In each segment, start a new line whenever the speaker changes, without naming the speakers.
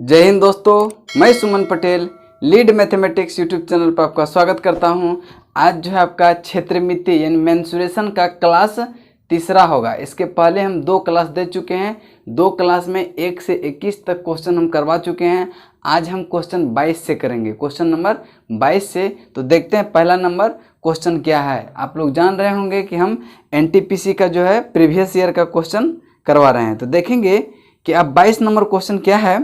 जय हिंद दोस्तों, मैं Suman Patel lead mathematics YouTube channel पर आपका स्वागत करता हूं। आज जो है आपका क्षेत्रमिति यानी मेंसुरेशन का क्लास तीसरा होगा। इसके पहले हम 2 क्लास दे चुके हैं। 2 क्लास में 1 से 21 तक क्वेश्चन हम करवा चुके हैं। आज हम क्वेश्चन 22 से करेंगे, क्वेश्चन नंबर 22 से। तो देखते हैं पहला नंबर क्वेश्चन क्या है। आप लोग जान रहे होंगे कि हम एनटीपीसी का जो है प्रीवियस ईयर का क्वेश्चन करवा रहे हैं। तो देखेंगे कि अब 22 नंबर क्वेश्चन क्या है।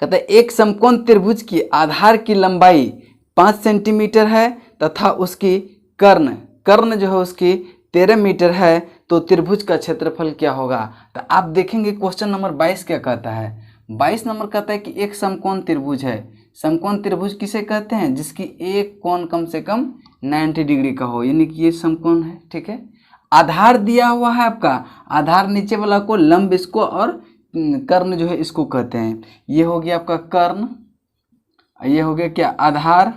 कहते हैं एक समकोण त्रिभुज की आधार की लंबाई 5 सेंटीमीटर है तथा उसकी कर्ण जो है उसकी 13 मीटर है, तो त्रिभुज का क्षेत्रफल क्या होगा। तो आप देखेंगे क्वेश्चन नंबर 22 क्या कहता है। 22 नंबर कहता है कि एक समकोण त्रिभुज है। समकोण त्रिभुज किसे कहते हैं? जिसकी एक कोण कम से कम 90 डिग्री का हो, यानी कि ये समकोण है। ठीक है, आधार दिया हुआ है आपका, आधार नीचे वाला को, लंब इसको, और कर्ण जो है इसको कहते हैं। ये हो गया आपका कर्ण, ये हो गया क्या आधार,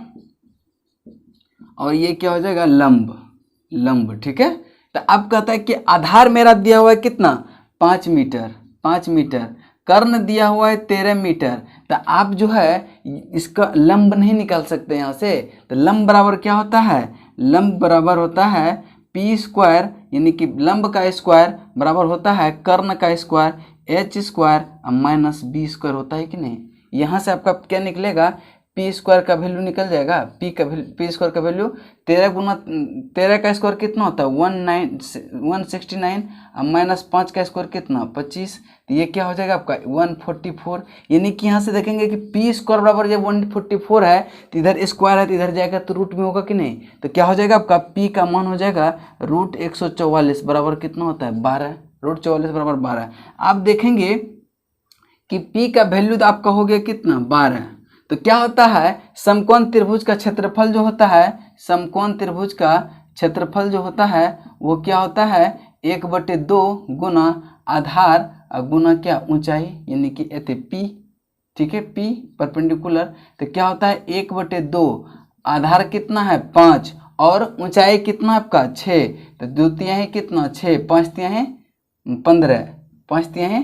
और ये क्या हो जाएगा लंब। ठीक है, तो अब कहता है कि आधार मेरा दिया हुआ है कितना 5 मीटर, कर्ण दिया हुआ है 13 मीटर। तो आप जो है इसका लंब नहीं निकाल सकते यहाँ से। तो लंब बराबर क्या होता है? लंब बराबर होता है पी स्क्वायर, यानी कि लंब का स्क्वायर बराबर होता है कर्ण का square, H square minus B square होता है कि नहीं। यहाँ से आपका क्या निकलेगा? पी स्क्वायर का वैल्यू निकल जाएगा। पी स्क्वायर का वैल्यू 13 का स्क्वायर कितना होता है 169, माइनस 5 का स्क्वायर कितना 25। तो ये क्या हो जाएगा आपका 144। यानी कि यहाँ से देखेंगे कि पी स्क्वायर बराबर जब 144 है तो इधर स्क्वायर है तो इधर जाएगा तो रूट में होगा कि नहीं। तो क्या हो जाएगा आपका पी का मान हो जाएगा √144 बराबर कितना होता है 12। √44 बराबर 12। आप देखेंगे कि P का वैल्यू तो आपका हो गया कितना 12। तो क्या होता है समकोण त्रिभुज का क्षेत्रफल जो होता है, समकोण त्रिभुज का क्षेत्रफल जो होता है वो क्या होता है 1/2 गुना आधार गुना क्या ऊंचाई, यानी कि एते P। ठीक है, P परपेंडिकुलर। तो क्या होता है 1/2, आधार कितना है 5 और ऊंचाई कितना आपका 6। तो 2 तिहाई कितना 6, 5 तिहाई 15, 5 तिहाई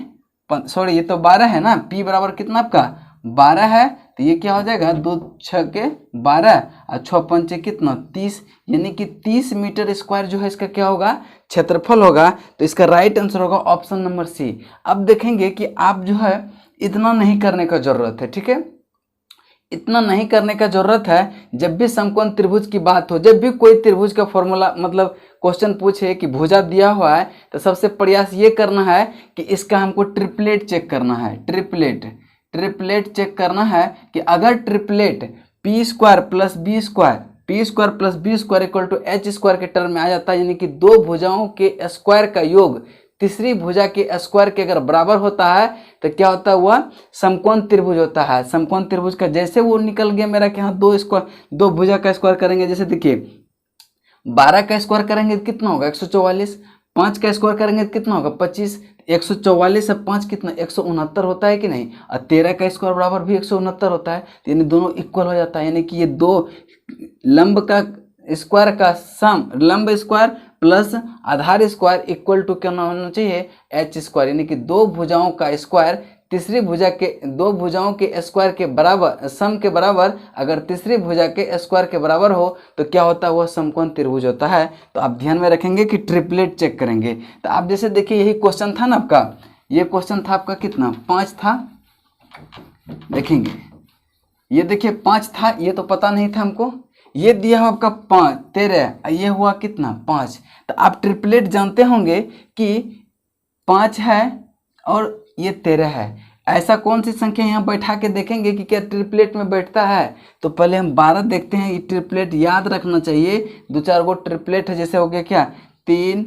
सॉरी ये तो 12 है ना। P बराबर कितना आपका 12 है। तो ये क्या हो जाएगा 2 6 के 12 और 6 5 कितना 30, यानी कि 30 मीटर स्क्वायर जो है इसका क्या होगा क्षेत्रफल होगा। तो इसका राइट आंसर होगा ऑप्शन नंबर सी। अब देखेंगे कि आप जो है इतना नहीं करने का जरूरत है। ठीक है, इतना नहीं करने का जरूरत है। जब भी समकोण त्रिभुज की बात हो, जब भी कोई त्रिभुज का फॉर्मूला मतलब क्वेश्चन पूछे कि भुजा दिया हुआ है, तो सबसे प्रयास ये करना है कि इसका हमको ट्रिपलेट चेक करना है। ट्रिपलेट चेक करना है कि अगर triplet P square plus B square equal to H square के टर्म में आ जाता है, यानी कि 2 भुजाओं के स्क्वायर का योग तीसरी भुजा के स्क्वायर के अगर बराबर होता है तो क्या होता है वह समकोण त्रिभुज होता है। समकोण त्रिभुज का जैसे वो निकल गया मेरा कि हाँ 2 भुजा का स्क्वायर करेंगे, जैसे देखिए 12 का स्क्वायर करेंगे तो कितना होगा 144, 5 का स्क्वायर करेंगे तो कितना होगा 25, 144 और 5 कितना 169 होता है कि नहीं। और 13 का स्क्वायर बराबर भी 169 होता है, तो यानी दोनों इक्वल हो जाता है। यानी कि ये 2 लंब का स्क्वायर का सम, लंब स्क्वायर प्लस आधार स्क्वायर इक्वल टू क्या होना चाहिए एच स्क्वायर, यानी कि 2 भुजाओं का स्क्वायर तीसरी भुजा के 2 भुजाओं के स्क्वायर के बराबर, सम के बराबर अगर तीसरी भुजा के स्क्वायर के बराबर हो तो क्या होता है वह समकोण त्रिभुज होता है। तो आप ध्यान में रखेंगे कि ट्रिपलेट चेक करेंगे। तो आप जैसे देखिए यही क्वेश्चन था ना आपका, ये क्वेश्चन था आपका कितना 5 था। देखेंगे ये देखिए 5 था, ये तो पता नहीं था हमको। ये दिया हुआ आपका 5 13, ये हुआ कितना 5। तो आप ट्रिपलेट जानते होंगे कि 5 है और ये 13 है। ऐसा कौन सी संख्या यहाँ बैठा के देखेंगे कि क्या ट्रिपलेट में बैठता है। तो पहले हम 12 देखते हैं। ये ट्रिपलेट याद रखना चाहिए, 2-4 गो ट्रिपलेट है। जैसे हो गया क्या 3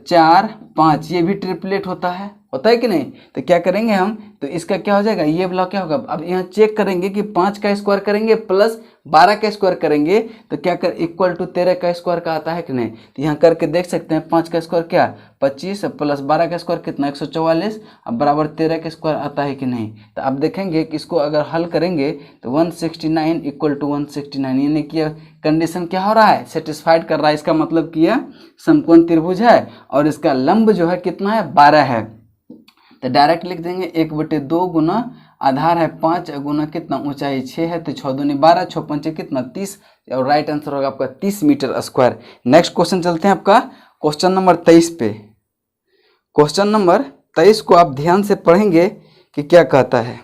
4 5, ये भी ट्रिपलेट होता है कि नहीं। तो क्या करेंगे हम, तो इसका क्या हो जाएगा ये वाला क्या होगा। अब यहाँ चेक करेंगे कि 5 का स्क्वायर करेंगे प्लस 12 का स्क्वायर करेंगे तो क्या कर इक्वल टू 13 का स्क्वायर का आता है कि नहीं। तो यहाँ करके देख सकते हैं 5 का स्क्वायर क्या 25 प्लस 12 का स्क्वायर कितना 144, अब बराबर 13 का स्क्वायर आता है कि नहीं। तो आप देखेंगे कि इसको अगर हल करेंगे तो 169 इक्वल टू 169, यानी कि कंडीशन क्या हो रहा है सेटिस्फाइड कर रहा है। इसका मतलब कि यह समकोण त्रिभुज है और इसका लंब जो है कितना है 12 है। तो डायरेक्ट लिख देंगे 1/2 गुना आधार है 5 गुना कितना ऊंचाई 6 है, तो 6 दूनी 12, 6 पंचे कितना 30, और राइट आंसर होगा आपका 30 मीटर स्क्वायर। नेक्स्ट क्वेश्चन चलते हैं आपका क्वेश्चन नंबर 23 पे। क्वेश्चन नंबर 23 को आप ध्यान से पढ़ेंगे कि क्या कहता है।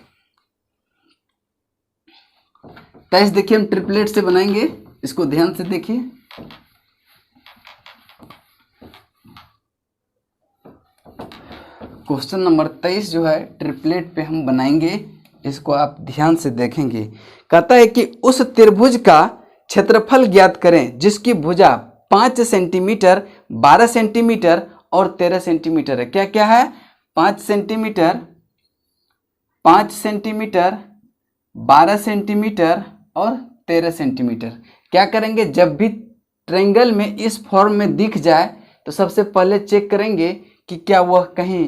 23 देखिए हम ट्रिपलेट से बनाएंगे, इसको ध्यान से देखिए। क्वेश्चन नंबर 23 जो है ट्रिपलेट पे हम बनाएंगे, इसको आप ध्यान से देखेंगे। कहता है कि उस त्रिभुज का क्षेत्रफल ज्ञात करें जिसकी भुजा 5 सेंटीमीटर, 12 सेंटीमीटर और 13 सेंटीमीटर है। क्या क्या है? 5 सेंटीमीटर, 5 सेंटीमीटर, 12 सेंटीमीटर और 13 सेंटीमीटर। क्या करेंगे, जब भी ट्रायंगल में इस फॉर्म में दिख जाए तो सबसे पहले चेक करेंगे कि क्या वह कहीं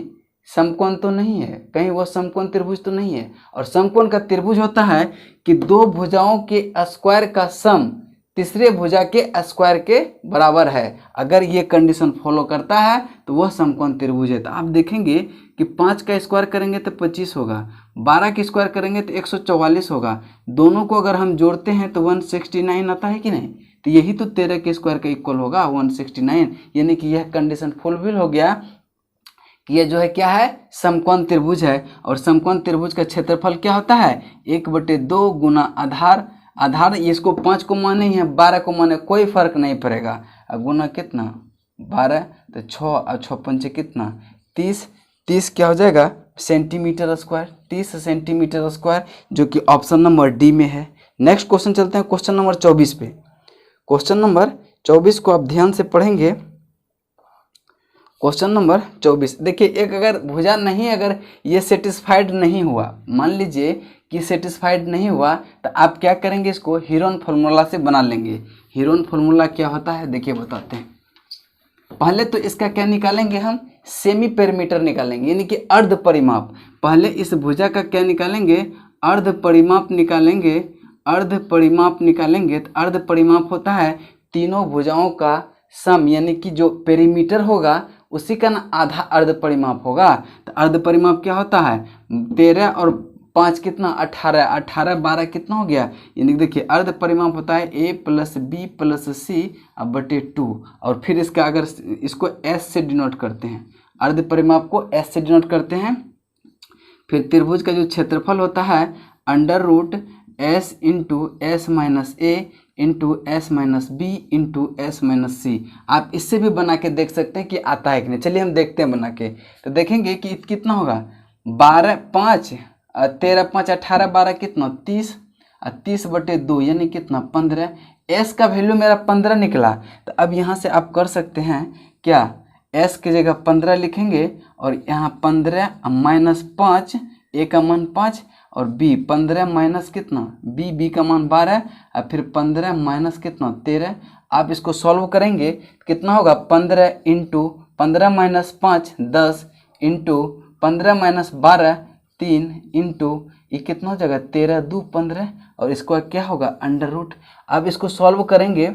समकोण तो नहीं है, कहीं वह समकोण त्रिभुज तो नहीं है। और समकोण का त्रिभुज होता है कि दो भुजाओं के स्क्वायर का सम तीसरे भुजा के स्क्वायर के बराबर है। अगर ये कंडीशन फॉलो करता है तो वह समकोण त्रिभुज है। तो आप देखेंगे कि 5 का स्क्वायर करेंगे तो 25 होगा, 12 का स्क्वायर करेंगे तो 144 होगा। दोनों को अगर हम जोड़ते हैं तो 169 आता है कि नहीं? तो यही तो 13 के स्क्वायर का इक्वल होगा 169। यानी कि यह कंडीशन फुलफिल हो गया कि यह जो है क्या है, समकोण त्रिभुज है। और समकोण त्रिभुज का क्षेत्रफल क्या होता है, 1/2 गुना आधार, आधार इसको 5 को माने या 12 को माने कोई फर्क नहीं पड़ेगा, गुना कितना 12, तो 6 और 6 पंचे कितना 30, 30 क्या हो जाएगा सेंटीमीटर स्क्वायर, 30 सेंटीमीटर स्क्वायर, जो कि ऑप्शन नंबर डी में है। नेक्स्ट क्वेश्चन चलते हैं क्वेश्चन नंबर 24 पे। क्वेश्चन नंबर 24 को आप ध्यान से पढ़ेंगे। क्वेश्चन नंबर 24 देखिए, एक अगर भुजा नहीं, अगर ये सेटिस्फाइड नहीं हुआ, मान लीजिए कि सेटिस्फाइड नहीं हुआ, तो आप क्या करेंगे, इसको हीरोन फार्मूला से बना लेंगे। हीरोन फार्मूला क्या होता है देखिए बताते हैं। पहले तो इसका क्या निकालेंगे, हम सेमी पेरीमीटर निकालेंगे, यानी कि अर्ध परिमाप। पहले इस भुजा का क्या निकालेंगे, अर्ध परिमाप निकालेंगे। अर्ध परिमाप निकालेंगे तो अर्ध परिमाप होता है तीनों भुजाओं का सम, यानी कि जो पेरीमीटर होगा उसी का ना आधा अर्ध परिमाप होगा। तो अर्ध परिमाप क्या होता है, 13 और 5 कितना 18, 18 12 कितना हो गया। यानी कि देखिए अर्ध परिमाप होता है a + b + c बटे 2। और फिर इसका अगर इसको s से डिनोट करते हैं, अर्ध परिमाप को s से डिनोट करते हैं। फिर त्रिभुज का जो क्षेत्रफल होता है √s × s - a × s - b × s - c। आप इससे भी बना के देख सकते हैं कि आता है कि नहीं। चलिए हम देखते हैं बना के, तो देखेंगे कि कितना होगा 12 5 13 5 18 12 कितना 30, 30/2 यानी कितना 15। s का वैल्यू मेरा 15 निकला। तो अब यहाँ से आप कर सकते हैं क्या, s की जगह 15 लिखेंगे और यहाँ 15 - 5, a का मान 5 और b 15 माइनस कितना b का मान 12 और फिर 15 माइनस कितना 13। आप इसको सॉल्व करेंगे कितना होगा 15 × 15 - 5 10 × 15 - 12 3 इंटू ये कितना हो जाएगा 13 2 15 और इसको क्या होगा √। अब इसको सॉल्व करेंगे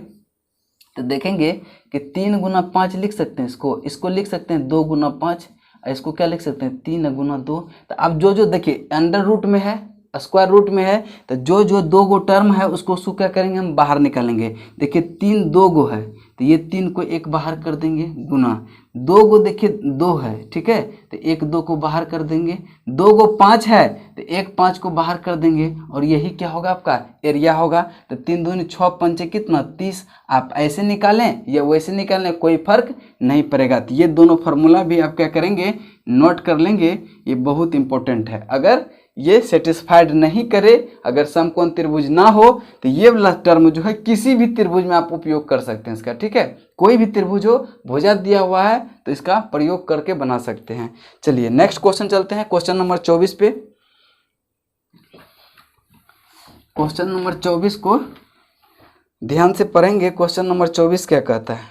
तो देखेंगे कि 3 × 5 लिख सकते हैं, इसको लिख सकते हैं 2 × 5, इसको क्या लिख सकते हैं 3 × 2। तो अब जो देखिए √ में है, स्क्वायर रूट में है, तो जो 2 गो टर्म है उसको क्या करेंगे हम बाहर निकालेंगे। देखिए 3 2 गो है तो ये 3 को 1 बाहर कर देंगे, गुना 2 गो देखिए 2 है, ठीक है, तो 1 2 को बाहर कर देंगे। 2 गो 5 है तो 1 5 को बाहर कर देंगे और यही क्या होगा आपका एरिया होगा। तो 3 दूनी 6 पंचे कितना 30। आप ऐसे निकालें या वैसे निकालें कोई फर्क नहीं पड़ेगा। तो ये दोनों फार्मूला भी आप क्या करेंगे नोट कर लेंगे, ये बहुत इंपॉर्टेंट है। अगर ये सेटिस्फाइड नहीं करे, अगर समकोण त्रिभुज ना हो तो ये वाला टर्म जो है किसी भी त्रिभुज में आप उपयोग कर सकते हैं इसका, ठीक है, कोई भी त्रिभुज हो भुजा दिया हुआ है तो इसका प्रयोग करके बना सकते हैं। चलिए नेक्स्ट क्वेश्चन चलते हैं, क्वेश्चन नंबर 24 पे। क्वेश्चन नंबर 24 को ध्यान से पढ़ेंगे। क्वेश्चन नंबर 24 क्या कहता है,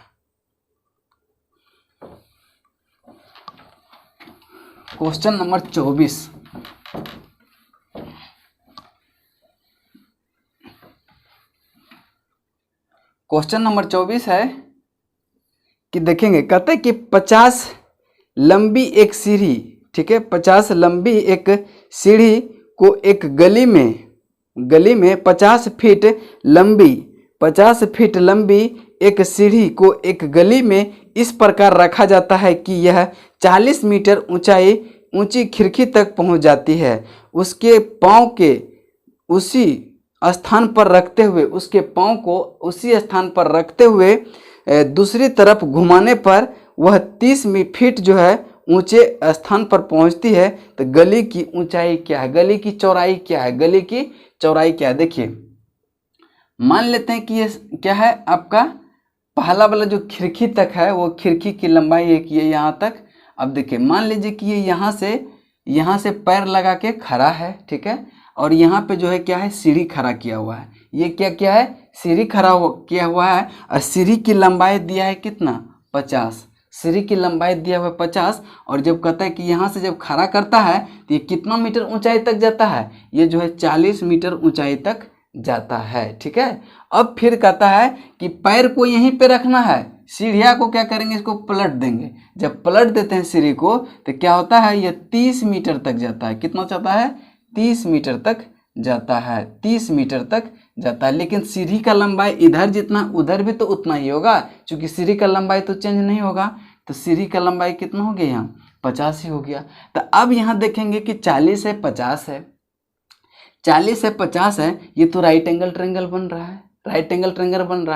क्वेश्चन नंबर 24 क्वेश्चन नंबर 24 है कि देखेंगे कहते हैं कि 50 लंबी एक सीढ़ी ठीक है, 50 लंबी एक सीढ़ी को एक गली में 50 फीट लंबी एक सीढ़ी को एक गली में इस प्रकार रखा जाता है कि यह 40 मीटर ऊंची खिड़की तक पहुंच जाती है। उसके पाँव के उसी स्थान पर रखते हुए दूसरी तरफ घुमाने पर वह 30 फीट जो है ऊंचे स्थान पर पहुंचती है। तो गली की ऊंचाई क्या है, गली की चौड़ाई क्या है, देखिए मान लेते हैं कि ये क्या है आपका पहला वाला जो खिड़की तक है वो खिड़की की लंबाई है कि ये यहाँ तक। अब देखिए मान लीजिए कि ये यहाँ से पैर लगा के खड़ा है, ठीक है, और यहाँ पे जो है क्या है सीढ़ी खड़ा किया हुआ है। ये क्या है सीढ़ी किया हुआ है और सीढ़ी की लंबाई दिया है कितना 50, सीढ़ी की लंबाई दिया हुआ है 50। और जब कहता है कि यहाँ से जब खड़ा करता है तो ये कितना मीटर ऊंचाई तक जाता है, ये जो है 40 मीटर ऊंचाई तक जाता है, ठीक है। अब फिर कहता है कि पैर को यहीं पे रखना है, सीढ़िया को क्या करेंगे इसको पलट देंगे। जब पलट देते हैं सीढ़ी को तो क्या होता है ये 30 मीटर तक जाता है। कितना जाता है 30 मीटर तक जाता है, 30 मीटर तक जाता है। लेकिन सीढ़ी का लंबाई इधर जितना उधर भी तो उतना ही होगा, क्योंकि सीढ़ी का लंबाई तो चेंज नहीं होगा। तो सीढ़ी का लंबाई कितना हो गया यहाँ 50 ही हो गया। तो अब यहाँ देखेंगे कि 40 है 50 है, 40 है 50 है, ये तो राइट एंगल ट्रायंगल बन रहा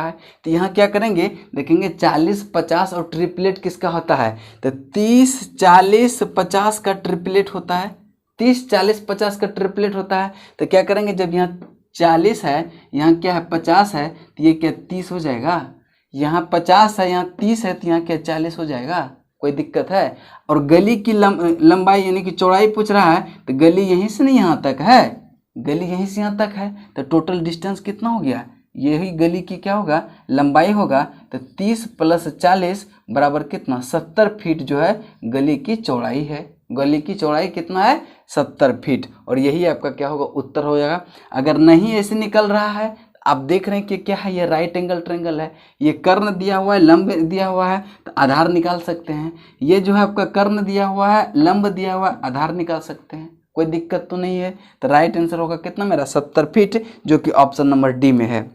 है। तो यहाँ क्या करेंगे देखेंगे 40 50 और ट्रिपलेट किसका होता है, तो 30 40 50 का ट्रिपलेट होता है, 30 40 50 का ट्रिपलेट होता है। तो क्या करेंगे जब यहाँ 40 है यहाँ क्या है 50 है तो ये क्या 30 हो जाएगा, यहाँ 50 है यहाँ 30 है तो यहाँ क्या 40 हो जाएगा, कोई दिक्कत है। और गली की लंबाई यानी कि चौड़ाई पूछ रहा है, तो गली यहीं से नहीं यहाँ तक है, गली यहीं से यहाँ तक है। तो टोटल डिस्टेंस कितना हो गया, यही गली की क्या होगा लंबाई होगा। तो 30 + 40 बराबर कितना 70 फीट जो है गली की चौड़ाई है। गली की चौड़ाई कितना है 70 फीट, और यही आपका क्या होगा उत्तर हो जाएगा। अगर नहीं ऐसे निकल रहा है, आप देख रहे हैं कि क्या है ये राइट एंगल ट्रायंगल है, ये कर्ण दिया हुआ है लंब दिया हुआ है तो आधार निकाल सकते हैं। ये जो है आपका कर्ण दिया हुआ है लंब दिया हुआ है आधार निकाल सकते हैं, कोई दिक्कत तो नहीं है। तो राइट आंसर होगा कितना मेरा 70 फीट, जो कि ऑप्शन नंबर डी में है।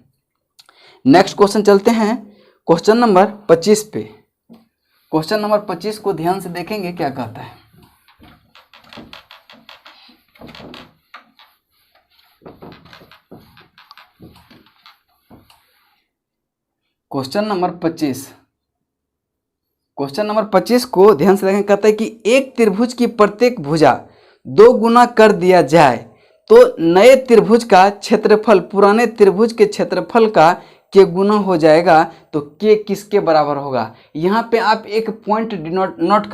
नेक्स्ट क्वेश्चन चलते हैं क्वेश्चन नंबर 25 पे। क्वेश्चन नंबर 25 को ध्यान से देखेंगे क्या कहता है। क्वेश्चन नंबर 25 को ध्यान से देखें, कहता है कि एक त्रिभुज की प्रत्येक भुजा 2 गुना कर दिया जाए तो नए त्रिभुज का क्षेत्रफल पुराने त्रिभुज के क्षेत्रफल का के गुना हो जाएगा। तो के किसके बराबर होगा। यहाँ पे आप एक पॉइंट नोट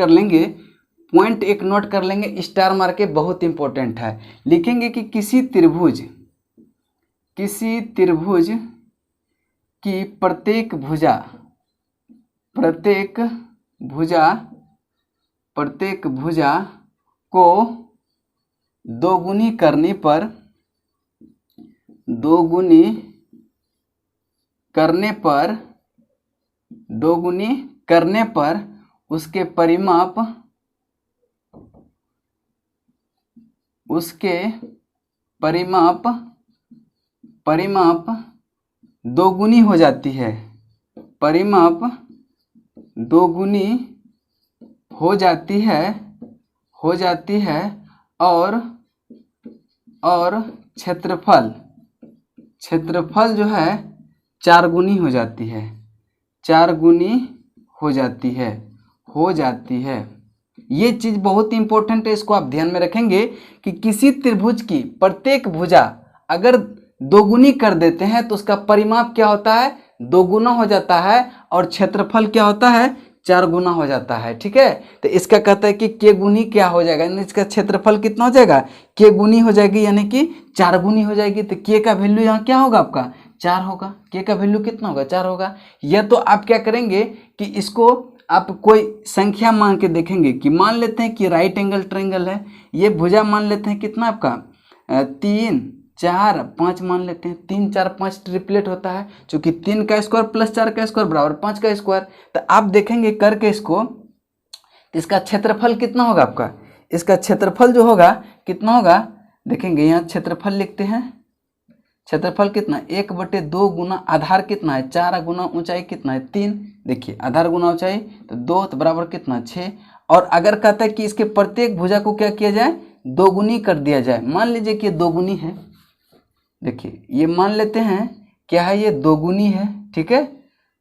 कर लेंगे, स्टार मार के, बहुत इंपॉर्टेंट है। लिखेंगे कि किसी त्रिभुज की प्रत्येक भुजा को दोगुनी करने पर उसके परिमाप दोगुनी हो जाती है, और क्षेत्रफल जो है 4 गुनी हो जाती है। ये चीज बहुत इंपॉर्टेंट है, इसको आप ध्यान में रखेंगे कि किसी त्रिभुज की प्रत्येक भुजा अगर दोगुनी कर देते हैं तो उसका परिमाप क्या होता है 2 गुना हो जाता है, और क्षेत्रफल क्या होता है 4 गुना हो जाता है, ठीक है। तो इसका कहता है कि के गुनी क्या हो जाएगा, यानी इसका क्षेत्रफल कितना हो जाएगा के गुनी हो जाएगी, यानी कि 4 गुनी हो जाएगी। तो के का वैल्यू यहाँ क्या होगा आपका 4 होगा, के का वैल्यू कितना होगा 4 होगा। या तो आप क्या करेंगे कि इसको आप कोई संख्या मान के देखेंगे कि मान लेते हैं कि राइट एंगल ट्रायंगल है, ये भुजा मान लेते हैं कितना आपका 3 4 5 मान लेते हैं, 3 4 5 ट्रिपलेट होता है, क्योंकि 3 का स्क्वायर + 4 का स्क्वायर बराबर 5 का स्क्वायर। तो आप देखेंगे करके इसको, इसका क्षेत्रफल कितना होगा आपका इसका क्षेत्रफल जो होगा कितना होगा, देखेंगे यहाँ क्षेत्रफल लिखते हैं, क्षेत्रफल कितना 1/2 गुना आधार कितना है 4 गुना ऊंचाई कितना है 3। देखिए आधार गुना ऊंचाई तो 2 तो बराबर कितना 6। और अगर कहता है कि इसके प्रत्येक भुजा को क्या किया जाए, दोगुनी कर दिया जाए। मान लीजिए कि ये दोगुनी है, देखिए ये मान लेते हैं क्या है, ये दोगुनी है, ठीक है।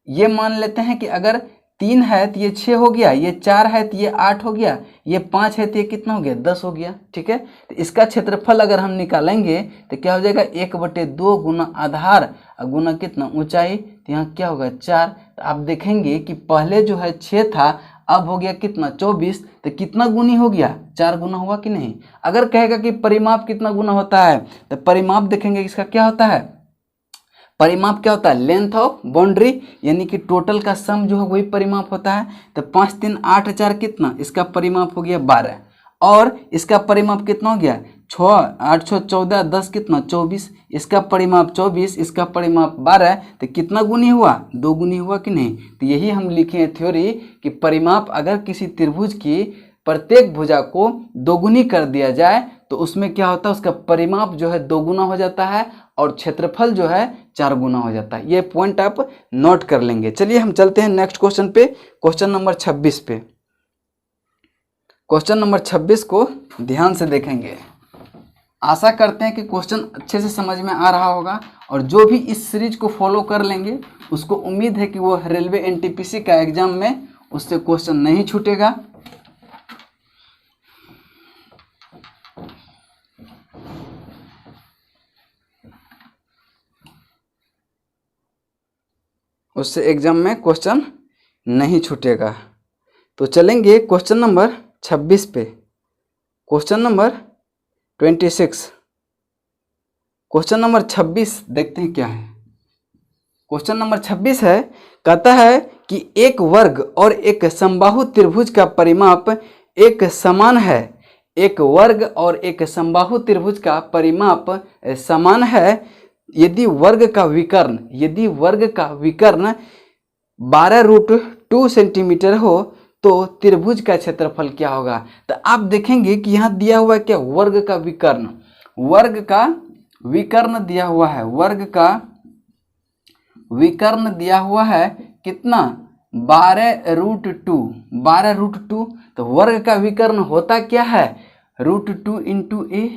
ये मान लेते हैं कि अगर 3 है तो ये 6 हो गया, ये 4 है तो ये 8 हो गया, ये 5 है तो ये कितना हो गया 10 हो गया, ठीक है। तो इसका क्षेत्रफल अगर हम निकालेंगे तो क्या हो जाएगा 1/2 गुना आधार गुना कितना ऊंचाई, तो यहाँ क्या होगा 4। तो आप देखेंगे कि पहले जो है 6 था, अब हो गया कितना 24, तो कितना गुनी हो गया 4 गुना हुआ कि नहीं। अगर कहेगा कि परिमाप कितना गुना होता है, तो परिमाप देखेंगे इसका क्या होता है, परिमाप क्या होता है लेंथ ऑफ बाउंड्री, यानी कि टोटल का सम जो है वही परिमाप होता है। तो 5 3 8 4 कितना, इसका परिमाप हो गया 12, और इसका परिमाप कितना हो गया 6 8 6 14 10 कितना 24, इसका परिमाप 24, इसका परिमाप 12, तो कितना गुनी हुआ 2 गुनी हुआ कि नहीं। तो यही हम लिखे हैं थ्योरी कि परिमाप अगर किसी त्रिभुज की प्रत्येक भुजा को दोगुनी कर दिया जाए तो उसमें क्या होता है, उसका परिमाप जो है 2 गुना हो जाता है और क्षेत्रफल जो है 4 गुना हो जाता है। ये पॉइंट आप नोट कर लेंगे। चलिए हम चलते हैं नेक्स्ट क्वेश्चन पे, क्वेश्चन नंबर 26 पे। क्वेश्चन नंबर 26 को ध्यान से देखेंगे। आशा करते हैं कि क्वेश्चन अच्छे से समझ में आ रहा होगा, और जो भी इस सीरीज को फॉलो कर लेंगे उसको उम्मीद है कि वो रेलवे एनटीपीसी का एग्जाम में उससे क्वेश्चन नहीं छूटेगा। उससे एग्जाम में क्वेश्चन नहीं छूटेगा। तो चलेंगे क्वेश्चन नंबर 26 पे। क्वेश्चन नंबर 26, क्वेश्चन नंबर 26 देखते हैं क्या है। क्वेश्चन नंबर 26 है, कहता है कि एक वर्ग और एक समबाहु त्रिभुज का परिमाप एक समान है। एक वर्ग और एक समबाहु त्रिभुज का परिमाप समान है यदि वर्ग का विकर्ण 12√2 सेंटीमीटर हो तो त्रिभुज का क्षेत्रफल क्या होगा। तो आप देखेंगे कि यहाँ दिया हुआ है क्या, वर्ग का विकर्ण दिया हुआ है, वर्ग का विकर्ण दिया हुआ है कितना 12√2। तो वर्ग का विकर्ण होता क्या है √2 × a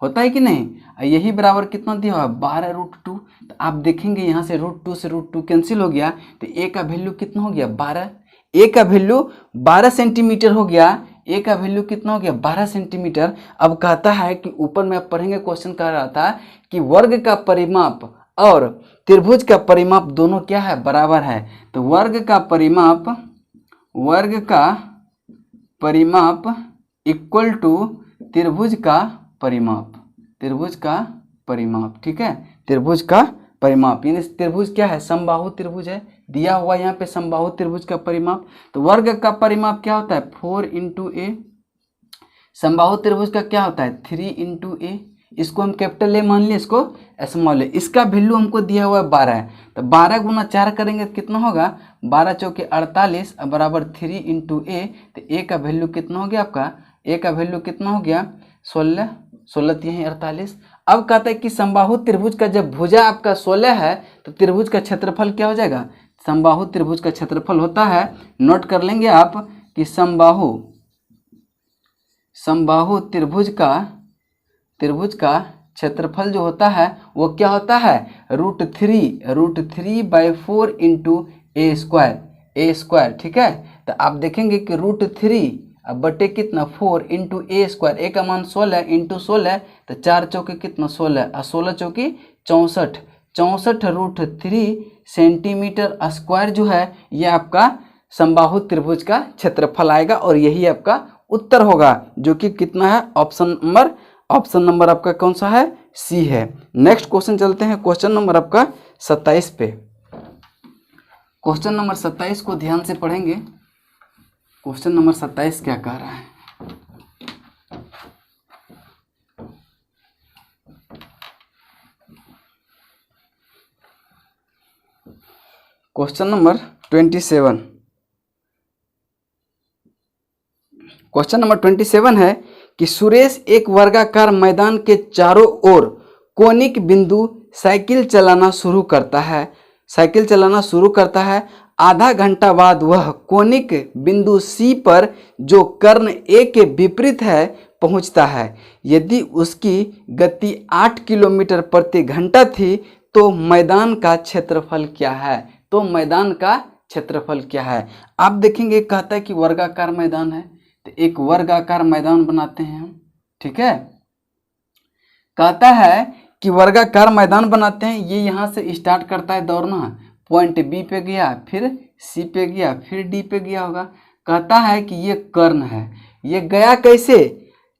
होता है कि नहीं, यही बराबर कितना दिया हुआ 12√2। तो आप देखेंगे यहाँ से √2 से √2 कैंसिल हो गया, तो a का वैल्यू कितना हो गया 12, a का वैल्यू 12 सेंटीमीटर हो गया, a का वैल्यू कितना हो गया 12 सेंटीमीटर। अब कहता है कि ऊपर में आप पढ़ेंगे क्वेश्चन कह रहा था कि वर्ग का परिमाप और त्रिभुज का परिमाप दोनों क्या है बराबर है। तो वर्ग का परिमाप इक्वल टू त्रिभुज का परिमाप, ठीक है, त्रिभुज का परिमाप, यानी त्रिभुज क्या है समबाहु त्रिभुज है, दिया हुआ यहाँ पे समबाहु त्रिभुज का परिमाप। तो वर्ग का परिमाप क्या होता है 4 × a, समबाहु त्रिभुज का क्या होता है 3 × a, इसको हम कैपिटल ए मान लिया, इसको स्मॉल ए। इसका वैल्यू हमको दिया हुआ है 12 है, तो 12 गुना 4 करेंगे तो कितना होगा 12 चौके 48 बराबर 3 × a। तो a का वैल्यू कितना हो गया आपका, a का वैल्यू कितना हो गया 16 यहीं 48। अब कहता है कि समबाहु त्रिभुज का जब भुजा आपका 16 है तो त्रिभुज का क्षेत्रफल क्या हो जाएगा, समबाहु त्रिभुज का क्षेत्रफल होता है, नोट कर लेंगे आप कि समबाहु त्रिभुज का क्षेत्रफल जो होता है वो क्या होता है √3/4 × a², ठीक है। तो आप देखेंगे कि √3 अब बटे कितना 4 × a², a का मान 16 × 16, तो 4 चौके कितना 16 और 16 चौके 64 √3 सेंटीमीटर स्क्वायर जो है ये आपका समबाहु त्रिभुज का क्षेत्रफल आएगा, और यही आपका उत्तर होगा, जो कि कितना है ऑप्शन नंबर आपका कौन सा है सी है। नेक्स्ट क्वेश्चन चलते हैं, क्वेश्चन नंबर आपका 27 पे। क्वेश्चन नंबर 27 को ध्यान से पढ़ेंगे। क्वेश्चन नंबर 27 क्या कह रहा है, क्वेश्चन नंबर 27 है कि सुरेश एक वर्गाकार मैदान के चारों ओर कोनिक बिंदु साइकिल चलाना शुरू करता है। आधा घंटा बाद वह कोनिक बिंदु सी पर जो कर्ण ए के विपरीत है पहुंचता है। यदि उसकी गति 8 किलोमीटर प्रति घंटा थी तो मैदान का क्षेत्रफल क्या है? तो मैदान का क्षेत्रफल क्या है? आप देखेंगे कहता है कि वर्गाकार मैदान है, तो एक वर्गाकार मैदान बनाते हैं हम, ठीक है। कहता है कि वर्गाकार मैदान बनाते हैं, ये यहाँ से स्टार्ट करता है दौड़ना, पॉइंट बी पे गया, फिर सी पे गया, फिर डी पे गया होगा। कहता है कि ये कर्ण है, ये गया कैसे?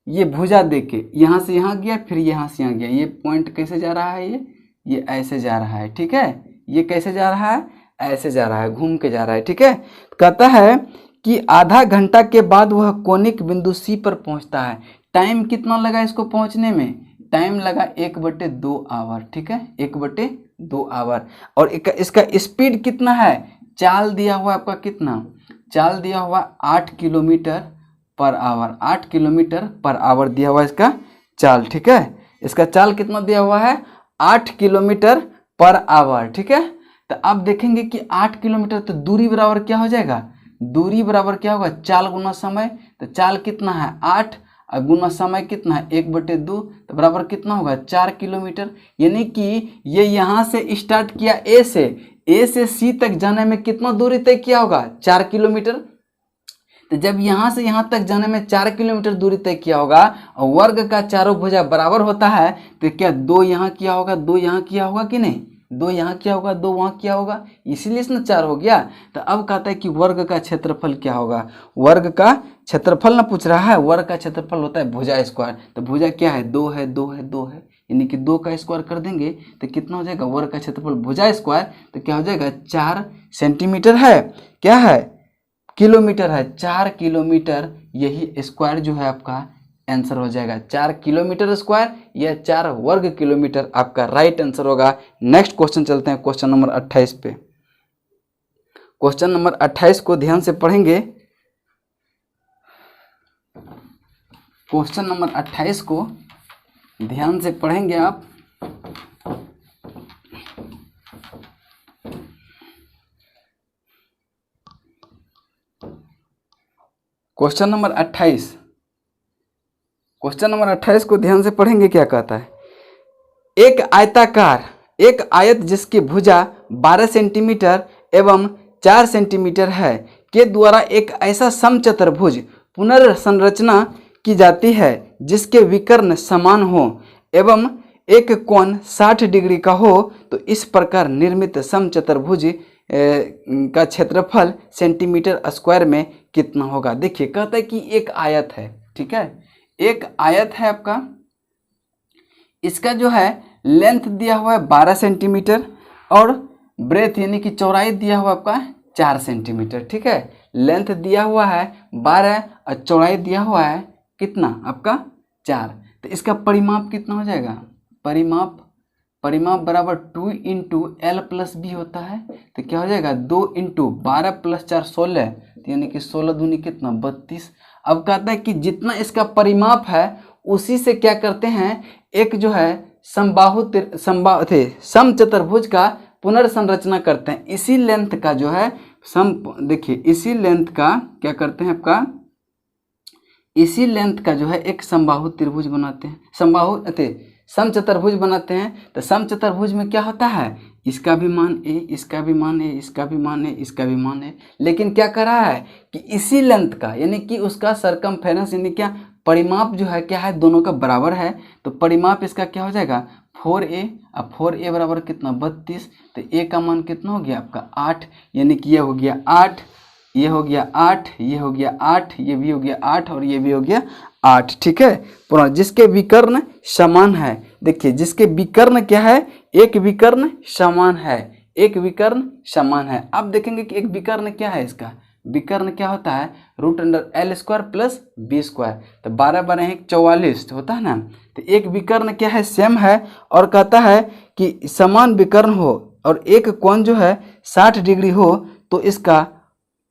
ये भुजा देके यहाँ से यहाँ गया, फिर यहाँ से यहाँ गया। ये पॉइंट कैसे जा रहा है? ये ऐसे जा रहा है, ठीक है। ये कैसे जा रहा है? ऐसे जा रहा है, घूम के जा रहा है, ठीक है। कहता है कि आधा घंटा के बाद वह कोनिक बिंदु सी पर पहुंचता है। टाइम कितना लगा इसको पहुंचने में? टाइम लगा 1/2 आवर, ठीक है, 1/2 आवर। और इसका स्पीड कितना है? चाल दिया हुआ आपका कितना? चाल दिया हुआ 8 kilometre per hour, 8 kilometre per hour दिया हुआ इसका चाल, ठीक है। इसका चाल कितना दिया हुआ है? 8 किलोमीटर पर आवर, ठीक है। तो आप देखेंगे कि 8 किलोमीटर, तो दूरी बराबर क्या हो जाएगा? दूरी बराबर क्या होगा? चाल गुना समय। तो चाल कितना है? 8 और गुना समय कितना है? 1/2, तो बराबर कितना होगा? 4 किलोमीटर। यानी कि ये यहाँ से स्टार्ट किया ए से सी तक जाने में कितना दूरी तय किया होगा? 4 किलोमीटर। तो जब यहाँ से यहाँ तक जाने में 4 किलोमीटर दूरी तय किया होगा और वर्ग का चारों भुजा बराबर होता है, तो क्या 2 यहाँ किया होगा, 2 यहाँ किया होगा कि नहीं? 2 यहाँ किया होगा, 2 वहाँ किया होगा, इसीलिए इसमें 4 हो गया। तो अब कहता है कि वर्ग का क्षेत्रफल क्या होगा? वर्ग का क्षेत्रफल ना पूछ रहा है, वर्ग का क्षेत्रफल होता है भुजा स्क्वायर। तो भुजा क्या है? 2 है, 2 है, 2 है, यानी कि 2 का स्क्वायर कर देंगे तो कितना हो जाएगा? वर्ग का क्षेत्रफल भुजा स्क्वायर, तो क्या हो जाएगा? 4 सेंटीमीटर है, क्या है? किलोमीटर है, 4 किलोमीटर, यही स्क्वायर जो है आपका आंसर हो जाएगा। 4 किलोमीटर स्क्वायर या 4 वर्ग किलोमीटर आपका राइट आंसर होगा। नेक्स्ट क्वेश्चन चलते हैं, क्वेश्चन नंबर 28 पे। क्वेश्चन नंबर 28 को ध्यान से पढ़ेंगे। क्वेश्चन नंबर 28 को ध्यान से पढ़ेंगे आप। क्वेश्चन नंबर 28, क्वेश्चन नंबर 28 को ध्यान से पढ़ेंगे। क्या कहता है? एक आयत जिसकी भुजा 12 सेंटीमीटर एवं 4 सेंटीमीटर है के द्वारा एक ऐसा समचतुर्भुज पुनर्संरचना की जाती है जिसके विकर्ण समान हो एवं एक कोण 60 डिग्री का हो, तो इस प्रकार निर्मित समचतुर्भुज का क्षेत्रफल सेंटीमीटर स्क्वायर में कितना होगा? देखिए कहता है कि एक आयत है, ठीक है, एक आयत है आपका, इसका जो है लेंथ दिया हुआ है 12 सेंटीमीटर और ब्रेथ यानी कि चौड़ाई दिया हुआ आपका 4 सेंटीमीटर, ठीक है। लेंथ दिया हुआ है 12 और चौड़ाई दिया हुआ है कितना आपका? 4। तो इसका परिमाप कितना हो जाएगा? परिमाप बराबर 2 × L + B होता है। तो क्या हो जाएगा? 2 × 12 + 4 16, तो यानी कि 16 दूनी कितना? 32। अब कहता है कि जितना इसका परिमाप है उसी से क्या करते हैं, एक जो है समचतुर्भुज का पुनर्संरचना करते हैं। इसी लेंथ का जो है देखिए इसी लेंथ का क्या करते हैं आपका, इसी लेंथ का जो है एक समबाहु त्रिभुज बनाते हैं, समचतुर्भुज बनाते हैं। तो समचतुर्भुज में क्या होता है? इसका भी मान ए, इसका भी मान ए, इसका भी मान ए, इसका भी मान ए। लेकिन क्या कर रहा है कि इसी लेंथ का यानी कि उसका सरकमफेरेंस यानी क्या परिमाप जो है क्या है? दोनों का बराबर है। तो परिमाप इसका क्या हो जाएगा? 4a, अब 4a बराबर कितना? 32। तो a का मान कितना हो गया आपका? 8, यानी कि ये हो गया 8, ये हो गया 8, ये हो गया 8, ये भी हो गया 8 और ये भी हो गया 8, ठीक है। पुनः जिसके विकर्ण समान है, देखिए जिसके विकर्ण क्या है? एक विकर्ण समान है, एक विकर्ण समान है। अब देखेंगे कि एक विकर्ण क्या है? इसका विकर्ण क्या होता है? √L² + B²। तो 12 × 1 = 44 होता है ना। तो एक विकर्ण क्या है? सेम है। और कहता है कि समान विकर्ण हो और एक कोण जो है 60 डिग्री हो, तो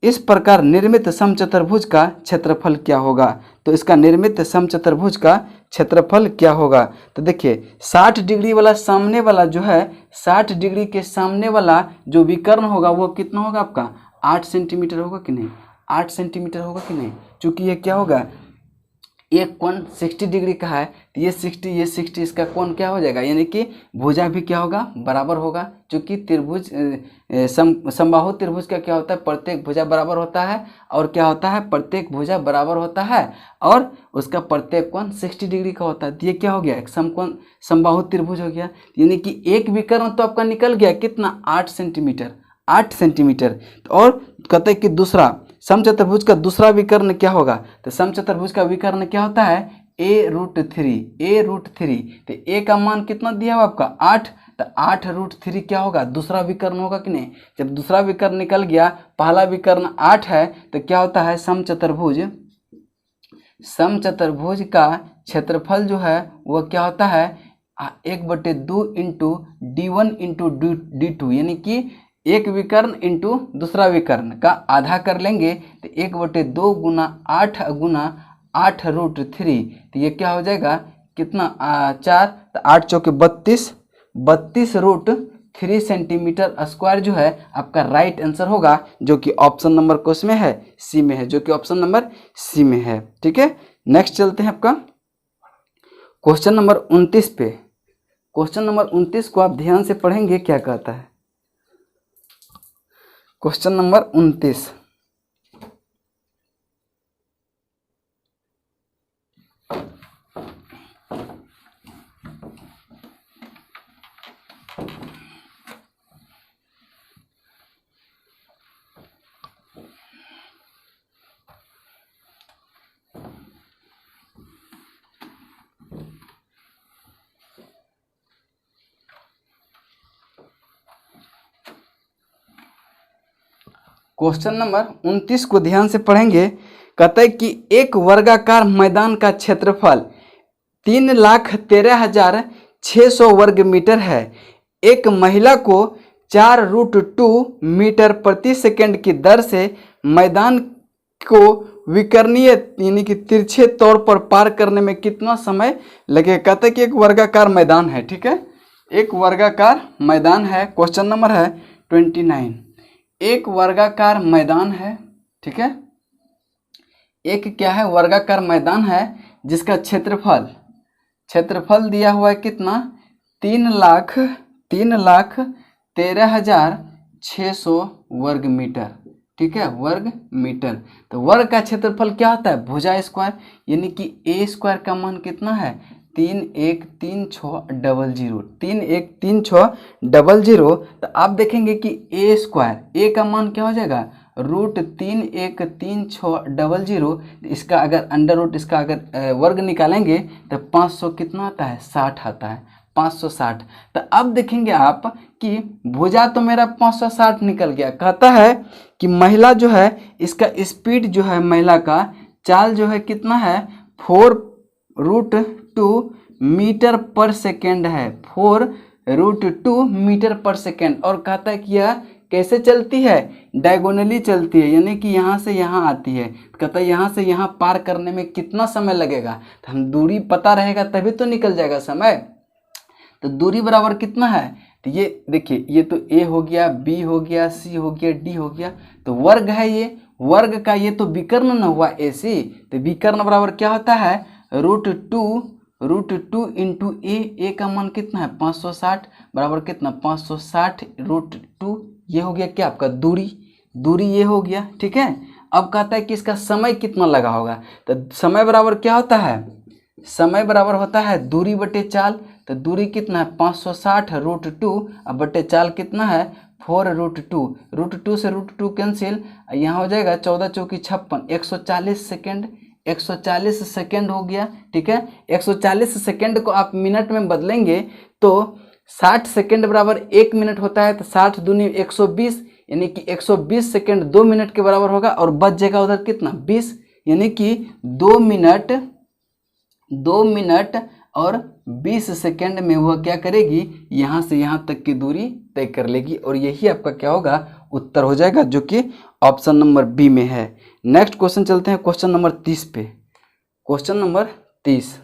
इस प्रकार निर्मित समचतुर्भुज का क्षेत्रफल क्या होगा। तो इसका निर्मित समचतुर्भुज का क्षेत्रफल क्या होगा। तो देखिए 60 डिग्री वाला सामने वाला जो है 60 डिग्री के सामने वाला जो विकर्ण होगा वो कितना होगा आपका 8 सेंटीमीटर होगा कि नहीं, 8 सेंटीमीटर होगा कि नहीं। चूंकि ये क्या होगा, एक कोण 60 डिग्री का है तो ये 60 इसका कोण क्या हो जाएगा, यानी कि भुजा भी क्या होगा बराबर होगा। क्योंकि त्रिभुज समबाहु त्रिभुज का क्या होता है, प्रत्येक भुजा बराबर होता है और क्या होता है, प्रत्येक भुजा बराबर होता है और उसका प्रत्येक कोण 60 डिग्री का होता है। तो ये क्या हो गया, एक समकोण समबाहु त्रिभुज हो गया। यानी कि एक विकर्ण तो आपका निकल गया कितना 8 सेंटीमीटर, 8 सेंटीमीटर। और कहते हैं कि दूसरा समचतुर्भुज का दूसरा विकर्ण क्या होगा। तो समचतुर्भुज का विकर्ण क्या होता है a√3, a√3। तो a का मान कितना दिया हुआ आपका 8, तो 8√3 क्या होगा दूसरा विकर्ण होगा कि नहीं। जब दूसरा विकर्ण निकल गया, पहला विकर्ण 8 है तो क्या होता है समचतुर्भुज का क्षेत्रफल जो है वह क्या होता है 1/2 इंटू d1 इंटू d2, यानी कि एक विकर्ण इंटू दूसरा विकर्ण का आधा कर लेंगे तो 1/2 गुना 8 गुना 8√3। तो ये क्या हो जाएगा कितना 4, तो 8 चौके 32, 32√3 सेंटीमीटर स्क्वायर जो है आपका राइट आंसर होगा, जो कि ऑप्शन नंबर किसमें है, सी में है, जो कि ऑप्शन नंबर सी में है। ठीक है, नेक्स्ट चलते हैं आपका क्वेश्चन नंबर 29 पे। क्वेश्चन नंबर 29 को आप ध्यान से पढ़ेंगे क्या कहता है। क्वेश्चन नंबर 29, क्वेश्चन नंबर 29 को ध्यान से पढ़ेंगे। कहता है कि एक वर्गाकार मैदान का क्षेत्रफल 3,13,600 वर्ग मीटर है। एक महिला को 4√2 मीटर प्रति सेकंड की दर से मैदान को विकर्णीय यानी कि तिरछे तौर पर पार करने में कितना समय लगेगा। कहता है कि एक वर्गाकार मैदान है, ठीक है, एक वर्गाकार मैदान है। क्वेश्चन नंबर है 29, एक वर्गाकार मैदान है, ठीक है, एक क्या है वर्गाकार मैदान है जिसका क्षेत्रफल दिया हुआ है कितना 3,13,600 वर्ग मीटर, ठीक है, वर्ग मीटर। तो वर्ग का क्षेत्रफल क्या होता है भुजा स्क्वायर, यानी कि a स्क्वायर का मान कितना है 3,136,00, 3,136,00। तो आप देखेंगे कि a स्क्वायर a का मान क्या हो जाएगा √3,136,00। इसका अगर अंडर रूट इसका अगर वर्ग निकालेंगे तो 500 कितना आता है 60 आता है, 560। तो अब देखेंगे आप कि भुजा तो मेरा 560 निकल गया। कहता है कि महिला जो है इसका स्पीड जो है महिला का चाल जो है कितना है 4√2 मीटर पर सेकेंड है, 4√2 मीटर पर सेकेंड। और कहता है कि यह कैसे चलती है डायगोनली चलती है, यानी कि यहाँ से यहाँ आती है। कहता है यहाँ से यहाँ पार करने में कितना समय लगेगा। तो हम दूरी पता रहेगा तभी तो निकल जाएगा समय। तो दूरी बराबर कितना है, तो ये देखिए ये तो a हो गया, b हो गया, c हो गया, d हो गया। तो वर्ग है ये, वर्ग का ये तो विकर्ण न हुआ ac। तो विकर्ण बराबर क्या होता है √2 इंटू a का मान कितना है 560 बराबर कितना 560√2। ये हो गया क्या आपका दूरी ये हो गया, ठीक है। अब कहता है कि इसका समय कितना लगा होगा। तो समय बराबर क्या होता है, समय बराबर होता है दूरी बटे चाल। तो दूरी कितना है 560√2 अब बटे चाल कितना है 4√2, √2 से √2 कैंसिल, यहाँ हो जाएगा 14 चौकी 56, 140 सेकेंड, 140 सेकेंड हो गया, ठीक है। 140 सेकेंड को आप मिनट में बदलेंगे तो 60 सेकेंड बराबर 1 मिनट होता है। तो 60 दूनी 120, यानी कि 120 सेकेंड 2 मिनट के बराबर होगा और बच जाएगा उधर कितना 20, यानी कि 2 मिनट और 20 सेकेंड में वह क्या करेगी यहाँ से यहाँ तक की दूरी तय कर लेगी। और यही आपका क्या होगा उत्तर हो जाएगा, जो कि ऑप्शन नंबर बी में है। नेक्स्ट क्वेश्चन चलते हैं क्वेश्चन नंबर 30 पे। क्वेश्चन नंबर 30,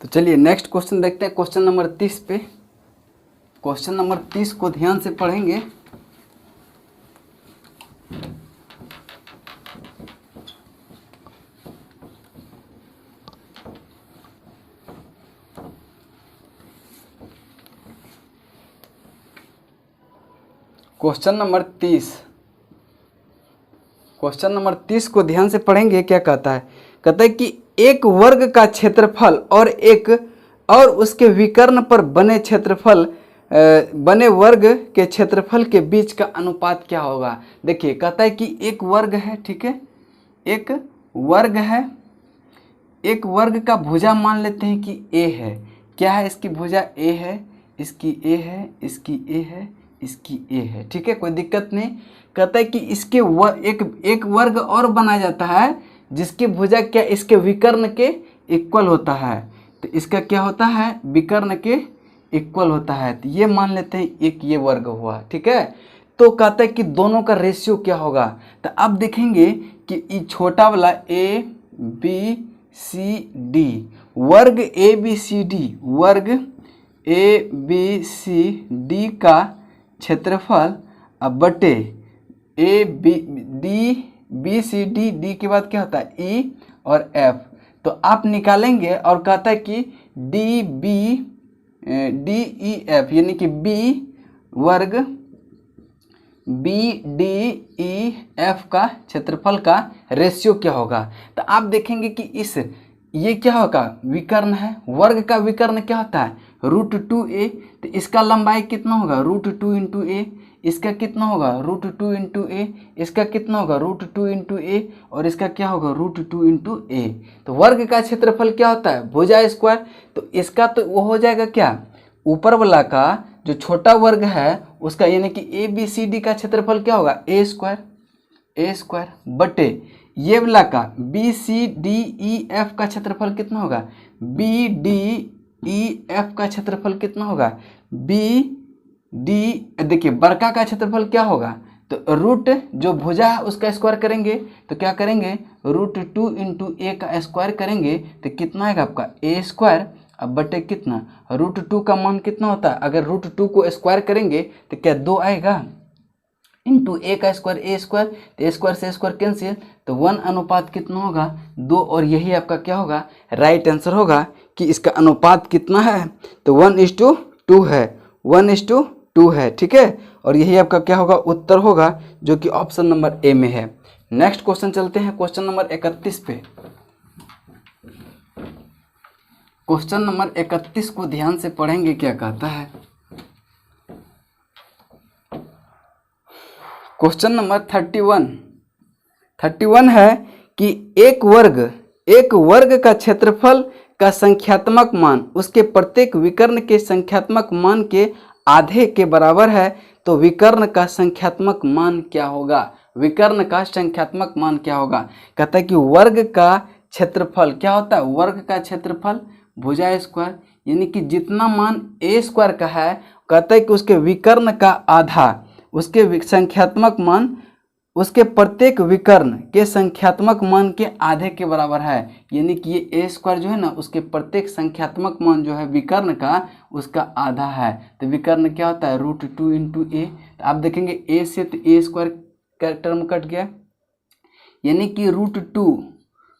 तो चलिए नेक्स्ट क्वेश्चन देखते हैं क्वेश्चन नंबर 30 पे। क्वेश्चन नंबर 30 को ध्यान से पढ़ेंगे। क्वेश्चन नंबर 30, क्वेश्चन नंबर 30 को ध्यान से पढ़ेंगे। क्या कहता है? कहता है कि एक वर्ग का क्षेत्रफल और उसके विकर्ण पर बने बने वर्ग के क्षेत्रफल के बीच का अनुपात क्या होगा। देखिए कहता है कि एक वर्ग है, ठीक है, एक वर्ग है, एक वर्ग का भुजा मान लेते हैं कि a है। क्या है? इसकी भुजा a है, इसकी a है, इसकी a है, इसकी a है, ठीक है, कोई दिक्कत नहीं। कहता है कि इसके एक वर्ग और बनाया जाता है जिसकी भुजा क्या इसके विकर्ण के इक्वल होता है। तो इसका क्या होता है? विकर्ण के इक्वल होता है। तो ये मान लेते हैं एक ये वर्ग हुआ, ठीक है। तो कहता है कि दोनों का रेशियो क्या होगा। तो अब देखेंगे कि ये छोटा वाला a b c d वर्ग a b c d वर्ग a b c d का क्षेत्रफल अब बटे a b d b c d d के बाद क्या होता है? e और f। तो आप निकालेंगे और कहता है कि d e f यानी कि b वर्ग b d e f का क्षेत्रफल का रेशियो क्या होगा। तो आप देखेंगे कि ये क्या होगा? विकर्ण है। वर्ग का विकर्ण क्या होता है? √2a। तो इसका लंबाई कितना होगा? √2 इंटू a। इसका कितना होगा? √2 इंटू a। इसका कितना होगा? √2 इंटू a। और इसका क्या होगा? √2 इंटू a। तो वर्ग का क्षेत्रफल क्या होता है? भुजा स्क्वायर। तो इसका तो वो हो जाएगा क्या? ऊपर वाला का जो छोटा वर्ग है उसका यानी कि a b c d का क्षेत्रफल क्या होगा? a स्क्वायर बटे ये वाला का b c d e f का क्षेत्रफल कितना होगा? b d e f का क्षेत्रफल कितना होगा? b d देखिए बड़का का क्षेत्रफल क्या होगा? तो रूट जो भुजा है उसका स्क्वायर करेंगे। तो क्या करेंगे? √2 इंटू a का स्क्वायर करेंगे तो कितना आएगा आपका? a square. अब बटे कितना? √2 का मान कितना होता है? अगर √2 को स्क्वायर करेंगे तो क्या 2 आएगा इंटू a का स्क्वायर a स्क्वायर। तो a स्क्वायर से स्क्वायर कैंसिल, तो 1 अनुपात कितना होगा? 2। और यही आपका क्या होगा? राइट आंसर होगा कि इसका अनुपात कितना है? तो 1:2 है, 1:2 है, ठीक है। और यही आपका क्या होगा? उत्तर होगा, जो कि ऑप्शन नंबर ए में है। नेक्स्ट क्वेश्चन चलते हैं क्वेश्चन नंबर 31 पे। क्वेश्चन नंबर 31 को ध्यान से पढ़ेंगे। क्या कहता है? क्वेश्चन नंबर 31 है कि एक वर्ग का क्षेत्रफल का संख्यात्मक मान उसके प्रत्येक विकर्ण के संख्यात्मक मान के आधे के बराबर है। तो विकर्ण का संख्यात्मक मान क्या होगा? विकर्ण का संख्यात्मक मान क्या होगा? कहता है कि वर्ग का क्षेत्रफल क्या होता है? वर्ग का क्षेत्रफल भुजा स्क्वायर, यानी कि जितना मान a स्क्वायर का है, कहता है कि उसके विकर्ण का आधा उसके संख्यात्मक मान उसके प्रत्येक विकर्ण के संख्यात्मक मान के आधे के बराबर है। यानी कि ये a स्क्वायर जो है ना उसके प्रत्येक संख्यात्मक मान जो है विकर्ण का उसका आधा है। तो विकर्ण क्या होता है? √2 इंटू a। तो आप देखेंगे a से तो a स्क्वायर का टर्म कट गया, यानी कि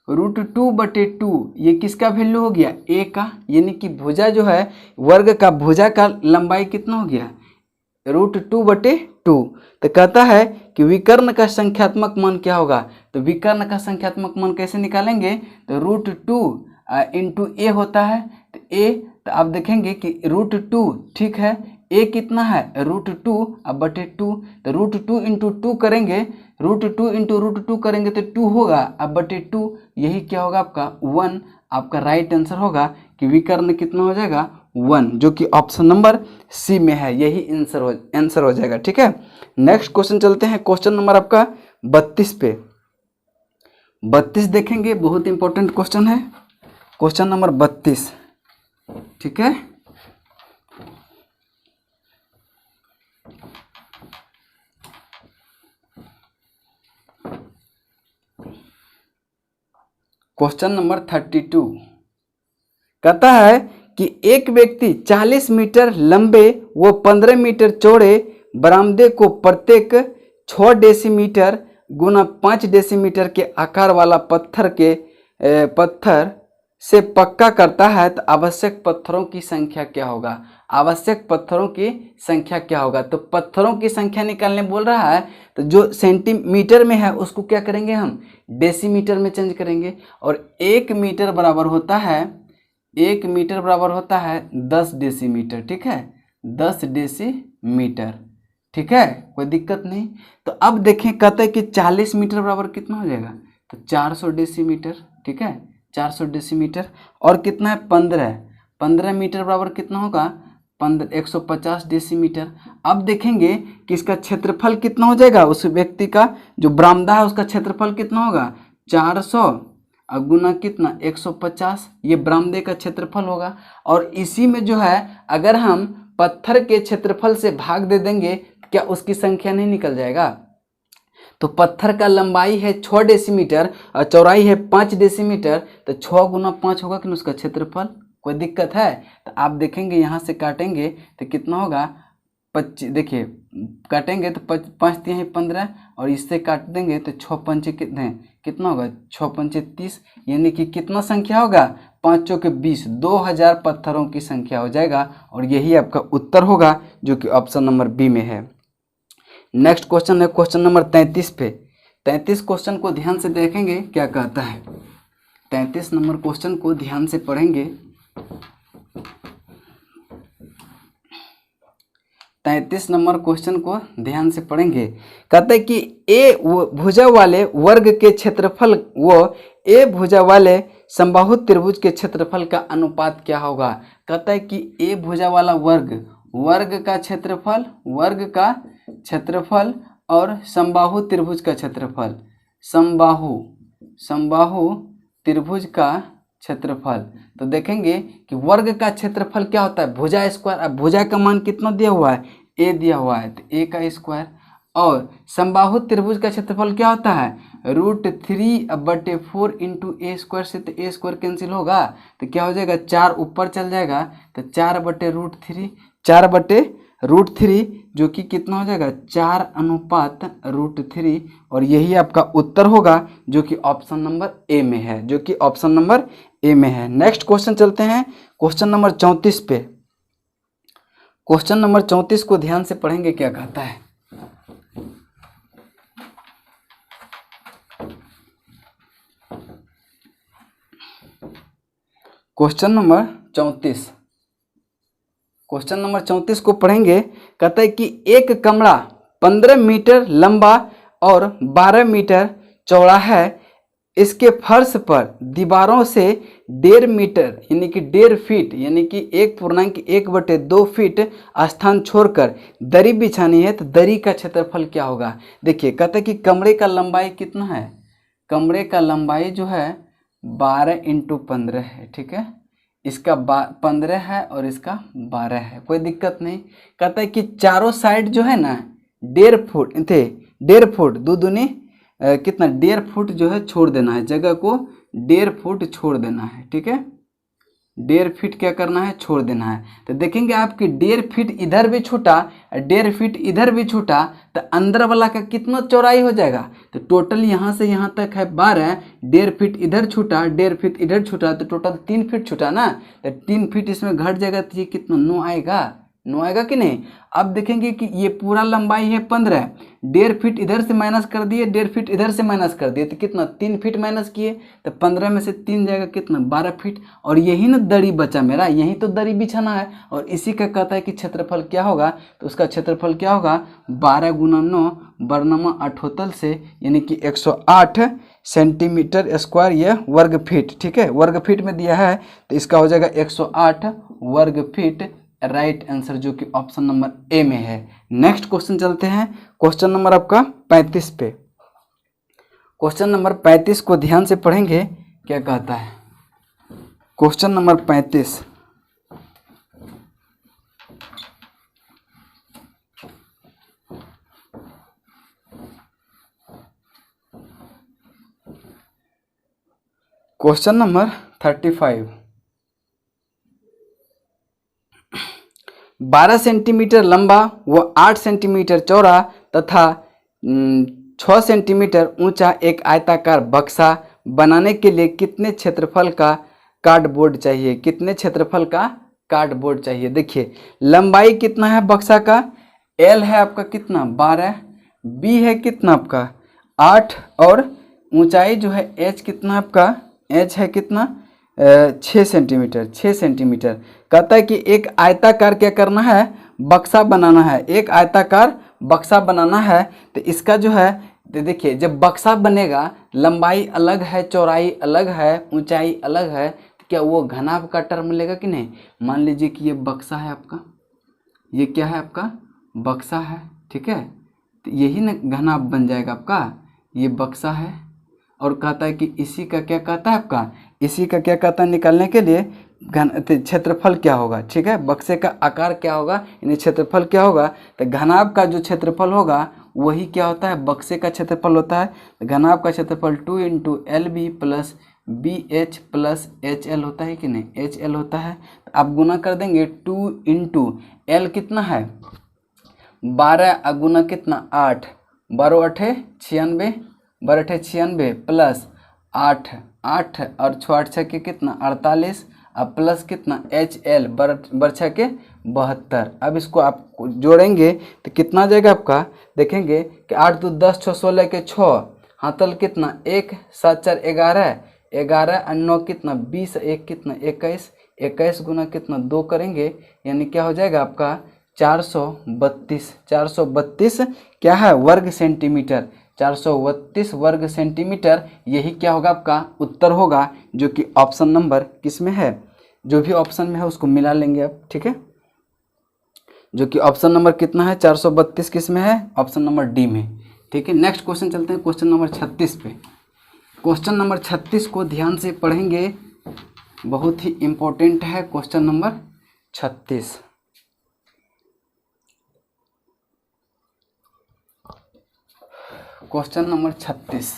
√2 बटे 2 ये किसका वैल्यू हो गया? a का। यानी कि भुजा जो है वर्ग का भुजा का लंबाई कितना हो गया? √2 बटे 2। तो कहता है कि विकर्ण का संख्यात्मक मान क्या होगा? तो विकर्ण का संख्यात्मक मान कैसे निकालेंगे? तो √2 इंटू a होता है। तो a, तो आप देखेंगे कि √2 ठीक है, a कितना है? √2 अब बटे 2। तो √2 इंटू 2 करेंगे, √2 इंटू √2 करेंगे तो 2 होगा, अब बटे 2। यही क्या होगा आपका? 1। आपका राइट आंसर होगा कि विकर्ण कितना हो जाएगा? 1, जो कि ऑप्शन नंबर सी में है। यही आंसर हो जाएगा, ठीक है। नेक्स्ट क्वेश्चन चलते हैं क्वेश्चन नंबर आपका 32 पे। 32 देखेंगे, बहुत इंपॉर्टेंट क्वेश्चन है। क्वेश्चन नंबर 32 ठीक है। क्वेश्चन नंबर 32 कहता है कि एक व्यक्ति 40 मीटर लंबे व 15 मीटर चौड़े बरामदे को प्रत्येक 6 डेसीमीटर गुना 5 डेसीमीटर के आकार वाला पत्थर से पक्का करता है, तो आवश्यक पत्थरों की संख्या क्या होगा? आवश्यक पत्थरों की संख्या क्या होगा? तो पत्थरों की संख्या निकालने बोल रहा है, तो जो सेंटीमीटर में है उसको क्या करेंगे हम? डेसीमीटर में चेंज करेंगे। और 1 मीटर बराबर होता है 10 डेसीमीटर। ठीक है, 10 डेसीमीटर। ठीक है, कोई दिक्कत नहीं। तो अब देखें, कहते हैं कि 40 मीटर बराबर कितना हो जाएगा? तो 400 डेसीमीटर। ठीक है, 400 डेसीमीटर। और कितना है? 15 मीटर बराबर कितना होगा? 150 डेसीमीटर। अब देखेंगे कि इसका क्षेत्रफल कितना हो जाएगा? उस व्यक्ति का जो बरामदा है उसका क्षेत्रफल कितना होगा? 400 गुना कितना? 150। ये बरामदे का क्षेत्रफल होगा। और इसी में जो है, अगर हम पत्थर के क्षेत्रफल से भाग दे देंगे, क्या उसकी संख्या नहीं निकल जाएगा? तो पत्थर का लंबाई है 6 डेसीमीटर और चौड़ाई है 5 डेसीमीटर, तो 6 गुना 5 होगा कि उसका क्षेत्रफल। कोई दिक्कत है? तो आप देखेंगे यहाँ से काटेंगे तो कितना होगा? 25। देखिए, काटेंगे तो 5 तिहाई 15 और इससे काट देंगे तो 6 पंचे कितना होगा? 6 पंचे 30, यानी कि कितना संख्या होगा? 5 चौके 20, 2000 पत्थरों की संख्या हो जाएगा। और यही आपका उत्तर होगा, जो कि ऑप्शन नंबर बी में है। नेक्स्ट क्वेश्चन है क्वेश्चन नंबर 33 पे। 33 क्वेश्चन को ध्यान से देखेंगे क्या कहता है। 33 नंबर क्वेश्चन को ध्यान से पढ़ेंगे। 33 नंबर क्वेश्चन को ध्यान से पढ़ेंगे। कहते हैं कि ए भुजा वाले वर्ग के क्षेत्रफल व ए भुजा वाले समबाहु त्रिभुज के क्षेत्रफल का अनुपात क्या होगा? कहता है कि ए भुजा वाला वर्ग का क्षेत्रफल और समबाहु त्रिभुज का क्षेत्रफल, समबाहु त्रिभुज का क्षेत्रफल। तो देखेंगे कि वर्ग का क्षेत्रफल क्या होता है? भुजा स्क्वायर। अब भुजा का मान कितना दिया हुआ है? ए दिया हुआ है, तो ए का स्क्वायर। और समबाहु त्रिभुज का क्षेत्रफल क्या होता है? √3/4 इंटू ए स्क्वायर से, तो ए स्क्वायर कैंसिल होगा तो क्या हो जाएगा? 4 ऊपर चल जाएगा, तो 4/√3 जो कि कितना हो जाएगा? 4:√3। और यही आपका उत्तर होगा, जो कि ऑप्शन नंबर ए में है। नेक्स्ट क्वेश्चन चलते हैं क्वेश्चन नंबर 34 पे। क्वेश्चन नंबर 34 को ध्यान से पढ़ेंगे क्या कहता है। क्वेश्चन नंबर 34 को पढ़ेंगे। कहता है कि एक कमरा 15 मीटर लंबा और 12 मीटर चौड़ा है। इसके फर्श पर दीवारों से 1.5 मीटर यानी कि 1.5 फीट यानी कि 1.1/2 फीट स्थान छोड़कर दरी बिछानी है, तो दरी का क्षेत्रफल क्या होगा? देखिए, कहता है कि कमरे का लंबाई कितना है? कमरे का लंबाई जो है 12 × 15 है। ठीक है, इसका 15 है और इसका 12 है, कोई दिक्कत नहीं। कहता है कि चारों साइड जो है ना 1.5 फुट थे, 1.5 फुट 2 दूनी कितना? 1.5 फुट जो है छोड़ देना है, जगह को 1.5 फुट छोड़ देना है। ठीक है, 1.5 फीट क्या करना है? छोड़ देना है। तो देखेंगे आपकी 1.5 फीट इधर भी छूटा, 1.5 फीट इधर भी छूटा, तो अंदर वाला का कितना चौड़ाई हो जाएगा? तो टोटल यहाँ से यहाँ तक है 12, 1.5 फीट इधर छूटा, 1.5 फीट इधर छूटा, तो टोटल 3 फीट छूटा ना। तो 3 फीट इसमें घट जाएगा, तो ये कितना? 9 आएगा कि नहीं? अब देखेंगे कि ये पूरा लंबाई है 15, 1.5 फीट इधर से माइनस कर दिए, 1.5 फीट इधर से माइनस कर दिए, तो कितना? 3 फीट माइनस किए, तो 15 में से 3 जाएगा कितना? 12 फीट। और यही ना दरी बचा मेरा, यही तो दरी बिछाना है। और इसी का कहता है कि क्षेत्रफल क्या होगा? तो उसका क्षेत्रफल क्या होगा? 12 × 9 बरनमा 78 से, यानी कि 108 सेंटीमीटर स्क्वायर, यह वर्ग फीट। ठीक है, वर्ग फीट में दिया है, तो इसका हो जाएगा 108 वर्ग फीट, राइट आंसर, जो कि ऑप्शन नंबर ए में है। नेक्स्ट क्वेश्चन चलते हैं क्वेश्चन नंबर आपका 35 पे। क्वेश्चन नंबर 35 को ध्यान से पढ़ेंगे क्या कहता है। Question number 35 question number 35। 12 centimetre लंबा व 8 सेंटीमीटर चौड़ा तथा 6 सेंटीमीटर ऊंचा एक आयताकार बक्सा बनाने के लिए कितने क्षेत्रफल का कार्डबोर्ड चाहिए? कितने क्षेत्रफल का कार्डबोर्ड चाहिए? देखिए लंबाई कितना है बक्सा का, एल है आपका कितना 12, बी है कितना आपका 8 और ऊंचाई जो है एच कितना आपका, एच है कितना 6 सेंटीमीटर। 6 सेंटीमीटर कहता है कि एक आयताकार क्या करना है, बक्सा बनाना है। एक आयताकार बक्सा बनाना है तो इसका जो है देखिए जब बक्सा बनेगा लंबाई अलग है, चौड़ाई अलग है, ऊंचाई अलग है, तो क्या वो घनाभ का टर्म लेगा कि नहीं? मान लीजिए कि ये बक्सा है आपका, ये क्या है आपका बक्सा है, ठीक है, तो यही ना घनाभ बन जाएगा आपका, ये बक्सा है। और कहता है कि इसी का क्या कहता है आपका, इसी का क्या कहता है निकालने के लिए क्षेत्रफल क्या होगा, ठीक है, बक्से का आकार क्या होगा यानी क्षेत्रफल क्या होगा, तो घनाभ का जो क्षेत्रफल होगा वही क्या होता है, बक्से का क्षेत्रफल होता है। तो घनाभ का क्षेत्रफल 2 × LB + BH + HL होता है कि नहीं, HL होता है। तो आप गुना कर देंगे 2 × L कितना है 12 गुना कितना 8, 12 × 8 96, 12 × 8 96 प्लस 8 8 और 6 8 6 के कितना 48 अब प्लस कितना HL बरछा के 72। अब इसको आप जोड़ेंगे तो कितना आ जाएगा आपका, देखेंगे कि 8 2 10 6 16 के 6 हाथल कितना 1 7 4 11 11 और 9 कितना 20 1 कितना 21 21 गुना कितना 2 करेंगे यानी क्या हो जाएगा आपका 432। 432 क्या है वर्ग सेंटीमीटर, 432 वर्ग सेंटीमीटर, यही क्या होगा आपका उत्तर होगा, जो कि ऑप्शन नंबर किस में है, जो भी ऑप्शन में है उसको मिला लेंगे आप, ठीक है, जो कि ऑप्शन नंबर कितना है 432 किस में है, ऑप्शन नंबर डी में, ठीक है। नेक्स्ट क्वेश्चन चलते हैं क्वेश्चन नंबर 36 पे। क्वेश्चन नंबर 36 को ध्यान से पढ़ेंगे, बहुत ही इम्पोर्टेंट है question number 36। Question number 36।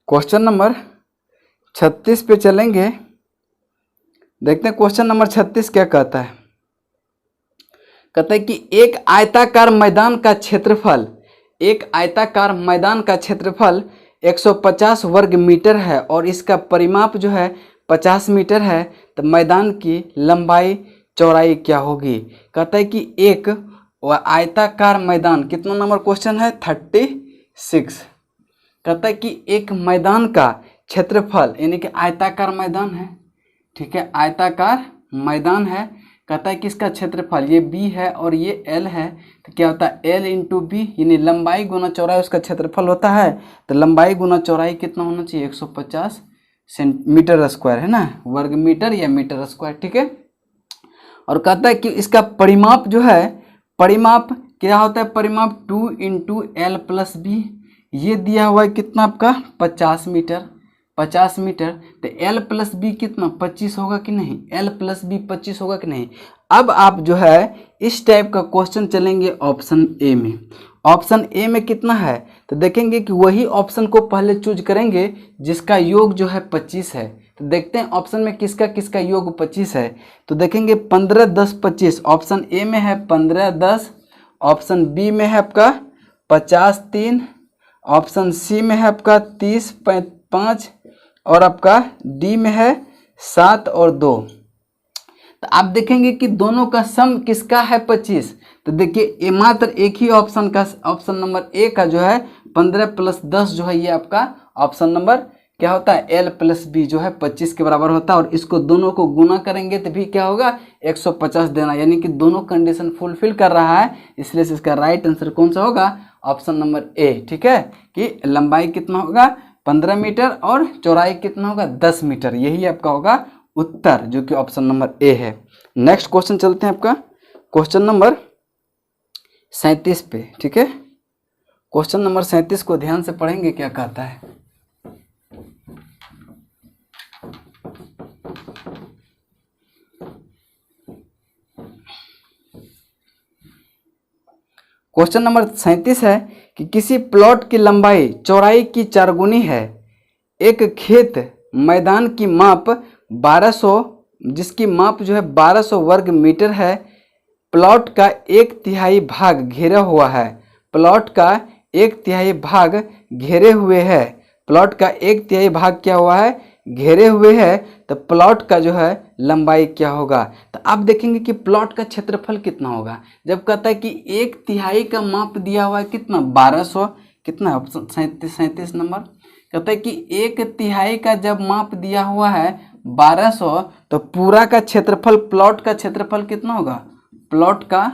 Question number 36 पे चलेंगे, देखते हैं क्वेश्चन नंबर 36 क्या कहता है। कहता है कि एक आयताकार मैदान का क्षेत्रफल, एक आयताकार मैदान का क्षेत्रफल 150 वर्ग मीटर है और इसका परिमाप जो है 50 मीटर है, तो मैदान की लंबाई चौड़ाई क्या होगी? कहता है कि एक आयताकार मैदान, कितना नंबर क्वेश्चन है 36। कहता है कि एक मैदान का क्षेत्रफल यानी कि आयताकार मैदान है, ठीक है, आयताकार मैदान है। कहता है कि इसका क्षेत्रफल ये b है और ये l है, तो क्या होता है l × b यानी लंबाई गुना चौड़ाई उसका क्षेत्रफल होता है। तो लंबाई गुना चौड़ाई कितना होना चाहिए 150 मीटर स्क्वायर है ना, वर्ग मीटर या मीटर स्क्वायर, ठीक है। और कहता है कि इसका परिमाप जो है, परिमाप क्या होता है, परिमाप 2 × L + b, ये दिया हुआ है कितना आपका 50 मीटर, 50 मीटर। तो L + b कितना 25 होगा कि नहीं, L + b 25 होगा कि नहीं। अब आप जो है इस टाइप का क्वेश्चन चलेंगे ऑप्शन ए में। ऑप्शन ए में कितना है तो देखेंगे कि वही ऑप्शन को पहले चूज करेंगे जिसका योग जो है 25 है। तो देखते हैं ऑप्शन में किसका किसका योग 25 है। तो देखेंगे 15 10 25, ऑप्शन ए में है 15 10, ऑप्शन बी में है आपका 50 3, ऑप्शन सी में है आपका 30 5 और आपका डी में है 7 और 2। तो आप देखेंगे कि दोनों का सम किसका है 25। तो देखिए मात्र एक ही ऑप्शन का, ऑप्शन नंबर ए का जो है 15 + 10 जो है ये आपका ऑप्शन नंबर क्या होता है L + b जो है 25 के बराबर होता है। और इसको दोनों को गुना करेंगे तो भी क्या होगा 150 देना, यानी कि दोनों कंडीशन फुलफिल कर रहा है, इसलिए से इसका राइट आंसर कौन सा होगा ऑप्शन नंबर ए, ठीक है, कि लंबाई कितना होगा 15 मीटर और चौड़ाई कितना होगा 10 मीटर, यही आपका होगा उत्तर जो कि ऑप्शन नंबर ए है। नेक्स्ट क्वेश्चन चलते हैं आपका क्वेश्चन नंबर 37 पे, ठीक है। क्वेश्चन नंबर 37 को ध्यान से पढ़ेंगे क्या कहता है। क्वेश्चन नंबर 37 है कि किसी प्लॉट की लंबाई चौड़ाई की 4 गुनी है। एक खेत मैदान की माप 1200, जिसकी माप जो है 1200 वर्ग मीटर है। प्लॉट का 1/3 भाग घेरा हुआ है। प्लॉट का 1/3 भाग घेरे हुए है। प्लॉट का 1/3 भाग क्या हुआ है, घेरे हुए है। तो प्लॉट का जो है लंबाई क्या होगा। तो आप देखेंगे कि प्लॉट का क्षेत्रफल कितना होगा। जब कहता है कि 1/3 का माप दिया हुआ है कितना, 1200, कितना ऑप्शन 37 नंबर। कहता है कि 1/3 का जब माप दिया हुआ है 1200, तो पूरा का क्षेत्रफल, प्लॉट का क्षेत्रफल कितना होगा। प्लॉट का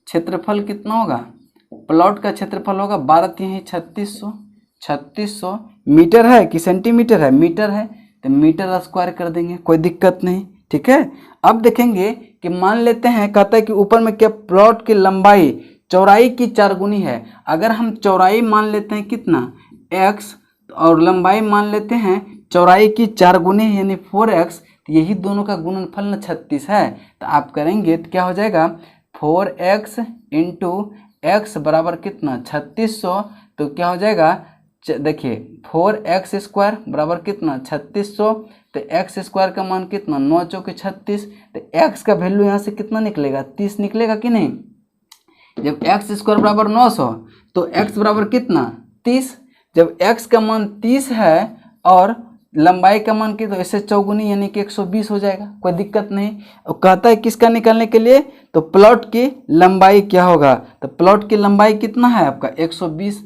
क्षेत्रफल कितना होगा, प्लॉट का क्षेत्रफल होगा 12×3 3600। 3600 मीटर है कि सेंटीमीटर है, मीटर है, तो मीटर स्क्वायर कर देंगे, कोई दिक्कत नहीं, ठीक है। अब देखेंगे कि मान लेते हैं, कहता है कि ऊपर में क्या, प्लॉट की लंबाई चौड़ाई की 4 गुनी है। अगर हम चौड़ाई मान लेते हैं कितना, x, और लंबाई मान लेते हैं चौड़ाई की 4 गुनी यानी 4x, तो यही दोनों का गुणनफल ना 36 है। तो आप करेंगे तो क्या हो जाएगा, 4x इंटू x बराबर कितना 3600। तो क्या हो जाएगा, देखिए 4x स्क्वायर बराबर कितना 3600। तो x स्क्वायर का मान कितना, 9 चौके 36। तो x का वैल्यू यहाँ से कितना निकलेगा, 30 निकलेगा कि नहीं। जब x स्क्वायर बराबर 900, तो x बराबर कितना 30। जब x का मान 30 है और लंबाई का मान की, तो इससे चौगुनी यानी कि 120 हो जाएगा, कोई दिक्कत नहीं। और कहता है किसका निकालने के लिए, तो प्लॉट की लंबाई क्या होगा। तो प्लॉट की लंबाई कितना है आपका 120,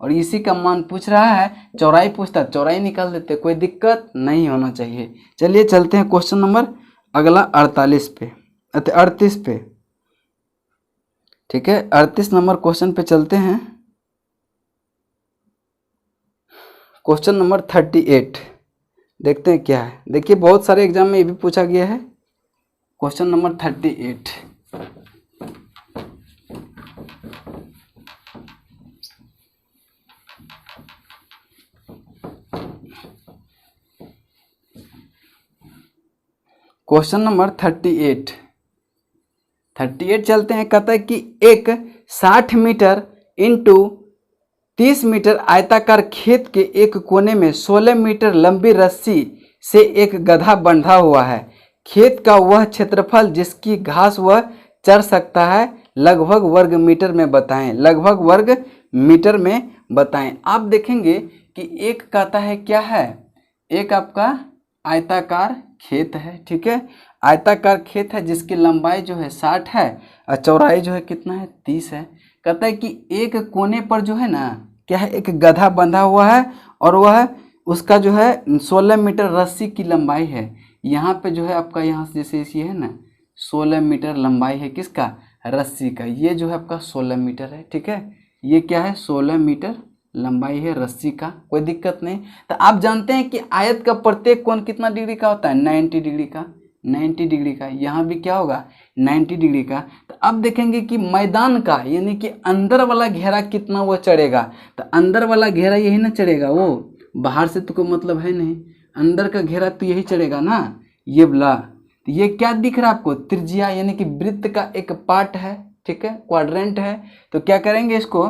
और इसी का मान पूछ रहा है। चौड़ाई पूछता है, चौड़ाई निकाल देते, कोई दिक्कत नहीं होना चाहिए। चलिए चलते हैं क्वेश्चन नंबर अगला 38 पे, 38 पे, ठीक है। 38 नंबर क्वेश्चन पे चलते हैं। क्वेश्चन नंबर 38 देखते हैं क्या है। देखिए बहुत सारे एग्जाम में ये भी पूछा गया है। क्वेश्चन नंबर 38, क्वेश्चन नंबर 38 चलते हैं। कहता है कि एक 60 मीटर इंटू 30 मीटर आयताकार खेत के एक कोने में 16 मीटर लंबी रस्सी से एक गधा बंधा हुआ है। खेत का वह क्षेत्रफल जिसकी घास वह चर सकता है लगभग वर्ग मीटर में बताएं, लगभग वर्ग मीटर में बताएं। आप देखेंगे कि एक कहता है क्या है, एक आपका आयताकार खेत है, ठीक है। आयताकार खेत है जिसकी लंबाई जो है 60 है और चौड़ाई जो है कितना है 30 है। कहता है कि एक कोने पर जो है ना क्या है, एक गधा बंधा हुआ है और वह उसका जो है 16 मीटर रस्सी की लंबाई है। यहाँ पे जो है आपका यहाँ से जैसे ये है ना 16 मीटर लंबाई है किसका, रस्सी का। ये जो है आपका 16 मीटर है, ठीक है। ये क्या है 16 मीटर लंबाई है रस्सी का, कोई दिक्कत नहीं। तो आप जानते हैं कि आयत का प्रत्येक कोण कितना डिग्री का होता है, 90 डिग्री का, 90 डिग्री का। यहाँ भी क्या होगा 90 डिग्री का। तो अब देखेंगे कि मैदान का यानी कि अंदर वाला घेरा कितना वो चढ़ेगा। तो अंदर वाला घेरा यही ना चढ़ेगा, वो बाहर से तो कोई मतलब है नहीं, अंदर का घेरा तो यही चढ़ेगा ना, ये वाला। तो ये क्या दिख रहा है आपको, त्रिज्या यानी कि वृत्त का एक पार्ट है, ठीक है, क्वाड्रेंट है। तो क्या करेंगे इसको,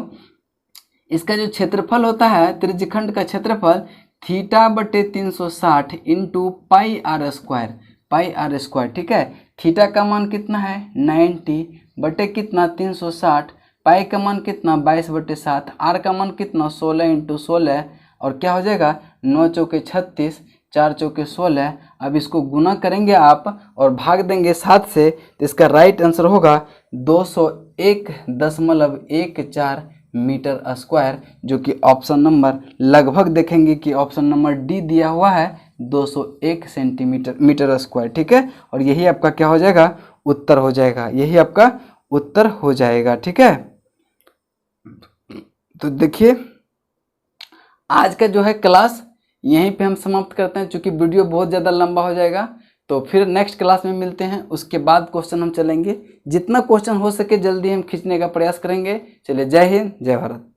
इसका जो क्षेत्रफल होता है त्रिज्यखंड का क्षेत्रफल θ/360 इंटू पाई आर स्क्वायर, ठीक है। थीटा का मान कितना है 90 बटे कितना 360, पाई का मान कितना 22/7, आर का मान कितना 16 इंटू 16, और क्या हो जाएगा 9 चौके 36, 4 चौके 16। अब इसको गुना करेंगे आप और भाग देंगे 7 से, तो इसका राइट आंसर होगा 201.14 मीटर स्क्वायर, जो कि ऑप्शन नंबर लगभग देखेंगे कि ऑप्शन नंबर डी दिया हुआ है 201 मीटर स्क्वायर, ठीक है। और यही आपका क्या हो जाएगा, उत्तर हो जाएगा, यही आपका उत्तर हो जाएगा, ठीक है। तो देखिए आज का जो है क्लास यहीं पे हम समाप्त करते हैं, चूँकि वीडियो बहुत ज़्यादा लंबा हो जाएगा। तो फिर नेक्स्ट क्लास में मिलते हैं, उसके बाद क्वेश्चन हम चलेंगे जितना क्वेश्चन हो सके जल्दी हम खींचने का प्रयास करेंगे। चलिए, जय हिंद, जय भारत।